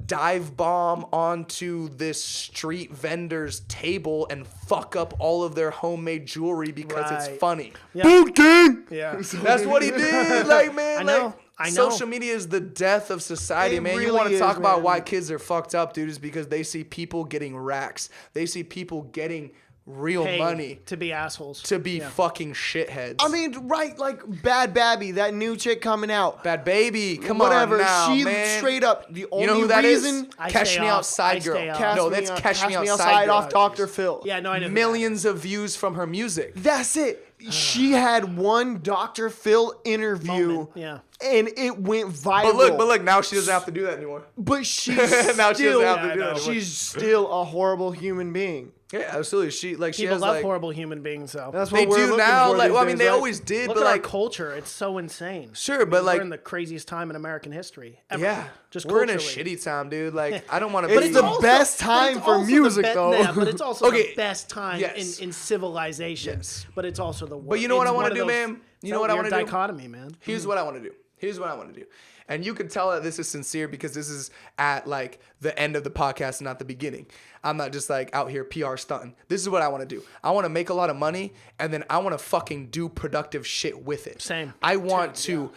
dive bomb onto this street vendor's table and fuck up all of their homemade jewelry because it's Right. funny. Yeah. Boot King. Yeah. That's what he did. Like, man, I know. like, I know. social media is the death of society, It man. You really want to is, talk about man. why kids are fucked up, dude, is because they see people getting racks. They see people getting real Paid money to be assholes. to be fucking shitheads. I mean, right, like Bad Babby, that new chick coming out. Bad Baby, come Whatever. on now, She man. straight up the only You know who that is? reason I Catch stay Me off. Outside I Girl. stay off. No, that's Catch Me Outside Girl. off Dr. Phil. Yeah, no, I know. Millions of views from her music. That's it. She had one Dr. Phil interview Moment, yeah. and it went viral. But look, now she doesn't have to do that anymore. But she's Now she still, doesn't have to do that anymore. she's still a horrible human being. Yeah, absolutely. She People has love like horrible human beings, though. That's what they we're do looking now. for Like, these well, I mean, days, they right? always did, Look but at our like culture. It's so insane. sure, but like we're in the craziest time in American history. Ever. yeah, Just we're in a culturally. shitty time, dude. Like I don't want to. It's be the best but time it's for also the music, be- though. Yeah, but it's also Okay, the best time yes. in civilization. Yes. But it's also the worst. But you know what I wanna do, man? You know what I want wanna to do? dichotomy, man. Here's what I want to do. Here's what I want to do. And you can tell that this is sincere because this is at like the end of the podcast, not the beginning. I'm not just like out here PR stunting. This is what I want to do. I want to make a lot of money and then I want to fucking do productive shit with it. Same. I want to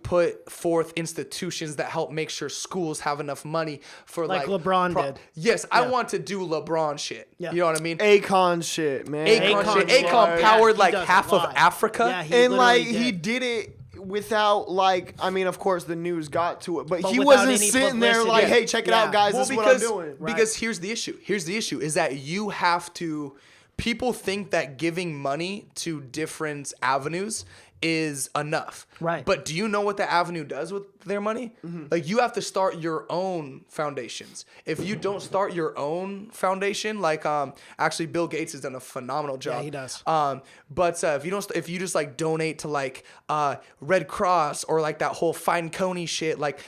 put forth institutions that help make sure schools have enough money for Like LeBron did. Yes, I want to do LeBron shit. Yeah. You know what I mean? Akon shit, man. Akon shit. shit. Akon Yeah, powered he like does a half of lot. Africa. Yeah, he And like literally he did. did it without like, I mean, of course the news got to it, but he without wasn't any sitting there publicity. like, Yeah. hey, check it Yeah. out, guys. Well, this is what I'm doing. because here's the issue. Here's the issue is that you have to. People think that giving money to different avenues is enough. Right. But do you know what the Avenue does with their money? Like, you have to start your own foundations. If you don't start your own foundation, like actually Bill Gates has done a phenomenal job. Yeah, he does. But if you just like donate to like Red Cross or like that whole Find Coney shit, like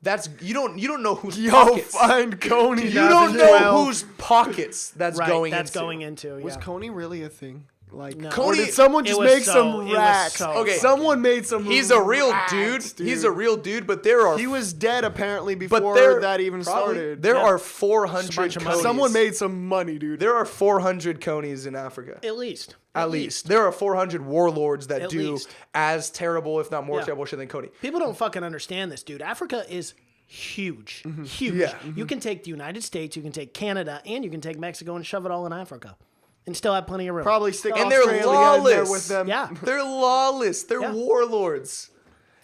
that's you don't know whose pockets. Find Coney. You don't know whose pockets that's Right, going that's into. going into. Yeah. Was Coney really a thing? Like, No. or Coney- did someone It just was make so- some it was racks? so Okay. Someone made some. He's a real racks, dude. He's a real dude, but there are He was dead apparently but before there that even probably- started. There Yeah. are Just a 400 bunch of money. Coneys. Someone made some money, dude. There are 400 Coneys in Africa. At least. At least. There are 400 warlords that At do least. as terrible, if not more Yeah. terrible shit than Coney. People don't fucking understand this, dude. Africa is huge. Huge. Yeah. You can take the United States, you can take Canada, and you can take Mexico and shove it all in Africa. And still have plenty of room. Probably stick And they're Australia in there lawless. with them. Yeah. They're lawless. They're Yeah. warlords.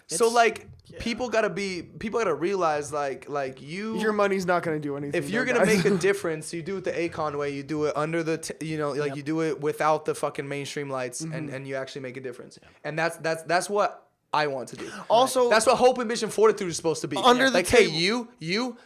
So It's- like people gotta realize like you Your money's not gonna do anything. if you're though, gonna guys. make a difference, you do it the Akon way. You do it under the you do it without the fucking mainstream lights, and you actually make a difference. And that's what I want to do. Also, That's what hope, ambition, fortitude is supposed to be. Under the like, hey, table- you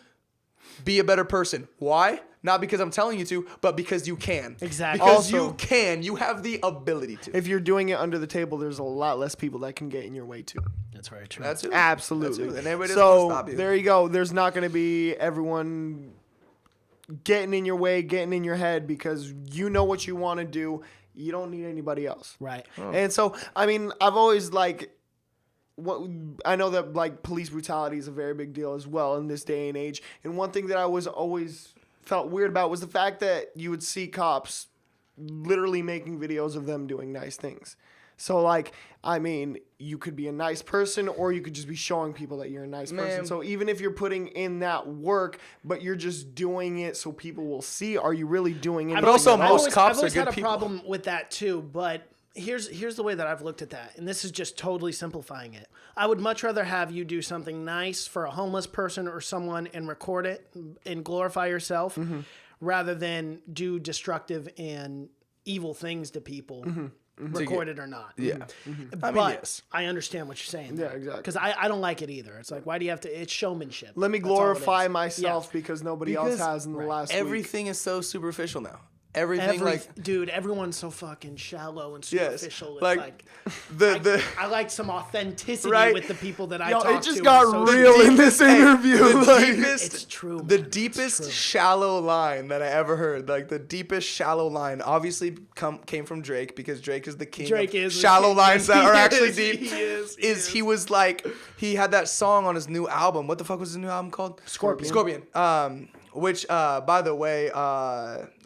be a better person. Why? Not because I'm telling you to, but because you can. Exactly. Because Also- you can. You have the ability to. if you're doing it under the table, there's a lot less people that can get in your way too. That's very true. That's it. Absolutely. That's it. And everybody doesn't wanna So stop you. there you go. There's not going to be everyone getting in your way, getting in your head because you know what you want to do. You don't need anybody else. Right. And so, I mean, I've always like, I know that like police brutality is a very big deal as well in this day and age. And one thing that I was always felt weird about was the fact that you would see cops literally making videos of them doing nice things. So like, I mean, you could be a nice person or you could just be showing people that you're a nice person. Man. So even if you're putting in that work, but you're just doing it so people will see, are you really doing it? But also I've most always- cops I've always are good had a people. problem with that too, but here's the way that I've looked at that, and this is just totally simplifying it. I would much rather have you do something nice for a homeless person or someone and record it and glorify yourself, rather than do destructive and evil things to people, record it or not. Yeah. But yes. I understand what you're saying. Yeah, exactly. Because I don't like it either. It's like, why do you have to? It's showmanship. Let me That's all it glorify is. myself Yeah. because nobody Because- else has in the last week. Everything is so superficial now. Everything like Dude, everyone's so fucking shallow and yes, superficial. It's like the I like some authenticity Right. with the people that I Yo, talk it just to. got on social real media. in this interview. the like- deepest It's true. the man. deepest shallow line that I ever heard, like the deepest shallow line, obviously came from Drake because Drake is the king Drake of is the shallow king. lines that He are is, actually he deep. is. He was like he had that song on his new album. What the fuck was his new album called? Scorpion. Which by the way,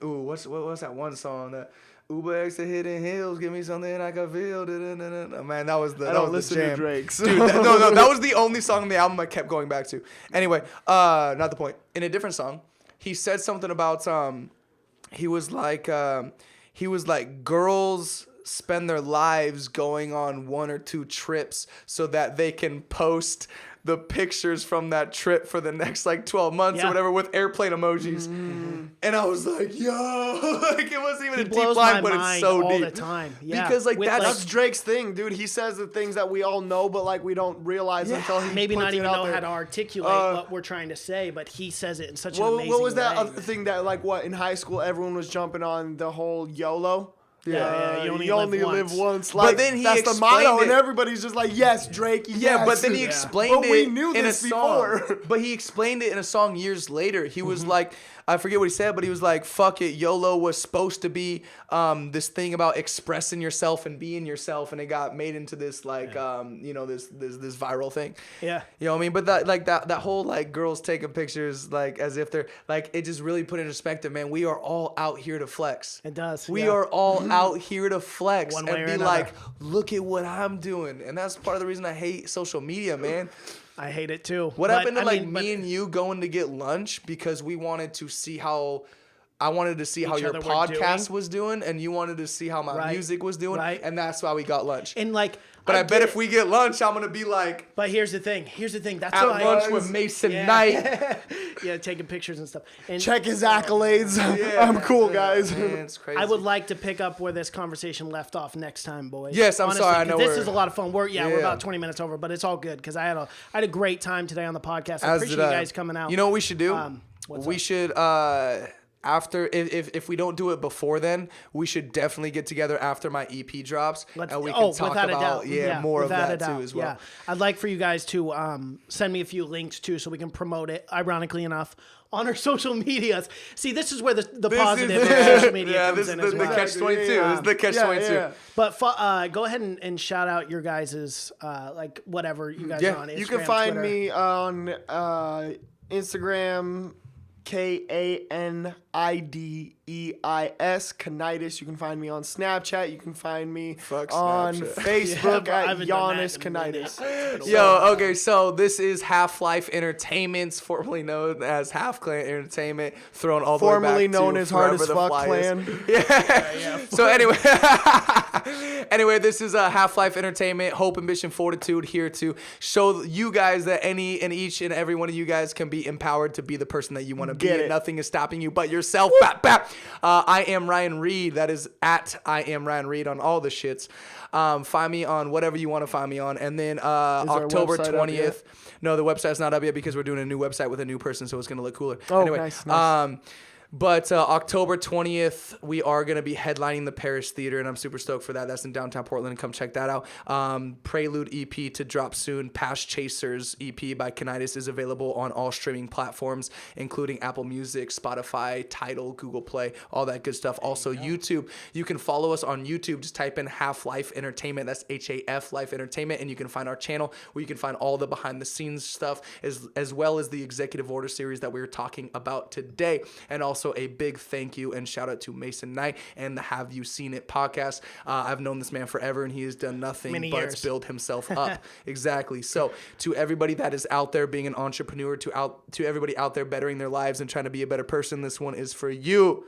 what's that one song that Uber X to Hidden Hills, give me something I can feel. Da-da-da-da-da. Man, that was the I that don't was the listen to jam. Drake, so- Dude, no, that was the only song on the album I kept going back to. Anyway, not the point. In a different song, he said something about he was like girls spend their lives going on 1 or 2 trips so that they can post the pictures from that trip for the next like 12 months Yeah. or whatever with airplane emojis. And I was like, yo, like it wasn't even He a deep blows line, my but it's mind so all deep. the time. Yeah. Because like With, that's That's Drake's thing, dude. He says the things that we all know, but like we don't realize until he maybe puts not it even out know there. how to articulate what we're trying to say, but he says it in such an amazing What was that way. other thing that like what in high school everyone was jumping on the whole YOLO? Yeah, you only live once. But Like, then he that's the explained motto, it. and everybody's just like, yes, Drake. Yes. Yeah, but then he explained But it we knew in this a song. before. But he explained it in a song years later. He Mm-hmm. was like, I forget what he said, but he was like, fuck it, YOLO was supposed to be this thing about expressing yourself and being yourself, and it got made into this like this viral thing. Yeah. You know what I mean? But that whole like girls taking pictures like as if they're like, it just really put in perspective, man. We are all out here to flex. It does. We yeah. are all out here to flex One and way or be another. like, look at what I'm doing. And that's part of the reason I hate social media, man. I hate it too. What But, happened to I like mean, me and you going to get lunch because we wanted to see how I wanted to see how your other were podcast doing. was doing, and you wanted to see how my Right. music was doing, Right. and that's why we got lunch. And like, But I bet get if it. we get lunch, I'm gonna be like But here's the thing. That's at why lunch with Mason Yeah. Knight. yeah, taking pictures and stuff. And Check his accolades. Yeah. I'm cool, guys. Man, it's crazy. I would like to pick up where this conversation left off next time, boys. Yes, I'm sorry, I 'cause know this we're- is a lot of fun. We're Yeah. about 20 minutes over, but it's all good because I had a great time today on the podcast. I As appreciate did you I. guys coming out. You know what we should do? What's We up? should after if we don't do it before then, we should definitely get together after my EP drops, and we can talk without a about doubt. more of without that a doubt. too as well. Yeah. I'd like for you guys to send me a few links too, so we can promote it. Ironically enough, on our social medias. See, this is where the positive of social media comes this in is as the well. catch-22. This is the catch-22. Yeah. But go ahead and shout out your guys' like whatever you guys are on Instagram, You can find Twitter. me on Instagram, KANIDEIS, KanideIs. You can find me on Snapchat. You can find me Fuck on Snapchat. Facebook I at haven't done Yanis that in a minute. KanideIs. Yo, okay, so this is HalfLife Entertainment, formerly known as Half Clan Entertainment, thrown all the way Formerly back known to as Hard Forever as the Fuck Fly Clan. Is. So anyway, this is HalfLife Entertainment, Hope, Ambition, Fortitude, here to show you guys that any and each and every one of you guys can be empowered to be the person that you want to be. Get And it. nothing is stopping you but yourself. Bap, bap. I am Ryan Reed. That is at I am Ryan Reed on all the shits. Find me on whatever you want to find me on. And then our October website up 20th. No, the website's not up yet because we're doing a new website with a new person, so it's going to look cooler. Oh, Anyway, nice. But October 20th, we are going to be headlining the Paris Theater, and I'm super stoked for that. That's in downtown Portland. Come check that out. Prelude EP to drop soon. Past Chasers EP by Kanide-Is is available on all streaming platforms, including Apple Music, Spotify, Tidal, Google Play, all that good stuff. Also, YouTube. You can follow us on YouTube. Just type in HalfLife Entertainment. That's HAFLife Entertainment, and you can find our channel where you can find all the behind-the-scenes stuff, as well as the Executive Order series that we were talking about today. And also a big thank you and shout out to Mason Knight and the Have You Seen It podcast. I've known this man forever, and he has done nothing Many but years. build himself up. Exactly. So to everybody that is out there being an entrepreneur, to everybody out there bettering their lives and trying to be a better person, this one is for you.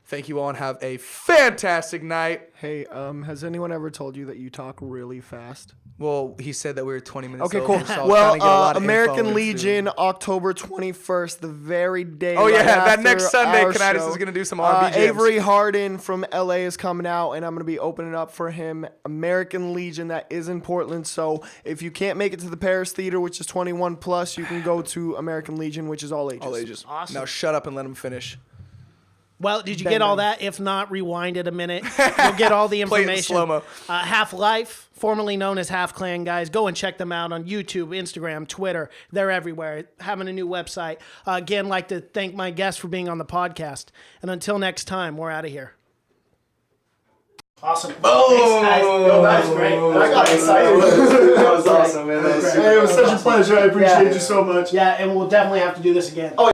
Thank you all and have a fantastic night. Hey, has anyone ever told you that you talk really fast? Well, he said that we were 20 minutes Okay, over, cool. so I was trying Well, to get a lot of info American into- Legion, October 21st, the very day. Oh, yeah, right that after next Sunday, our Kanide-Is show. is gonna do some R&B jams. Avery Hardin from LA is coming out, and I'm going to be opening up for him. American Legion, that is in Portland. So if you can't make it to the Paris Theater, which is 21 plus, you can go to American Legion, which is all ages. All ages. Awesome. Now shut up and let him finish. Well, did you Bang, get all bang. that? If not, rewind it a minute. You'll get all the Play it in information. slow-mo. HalfLife, formerly known as Half Clan, guys. Go and check them out on YouTube, Instagram, Twitter. They're everywhere. Having a new website. Again, like to thank my guests for being on the podcast. And until next time, we're out of here. Awesome. Oh, that was great. I got excited. That was awesome, man. That was super Hey, it was such a pleasure. I appreciate Yeah. you so much. Yeah, and we'll definitely have to do this again.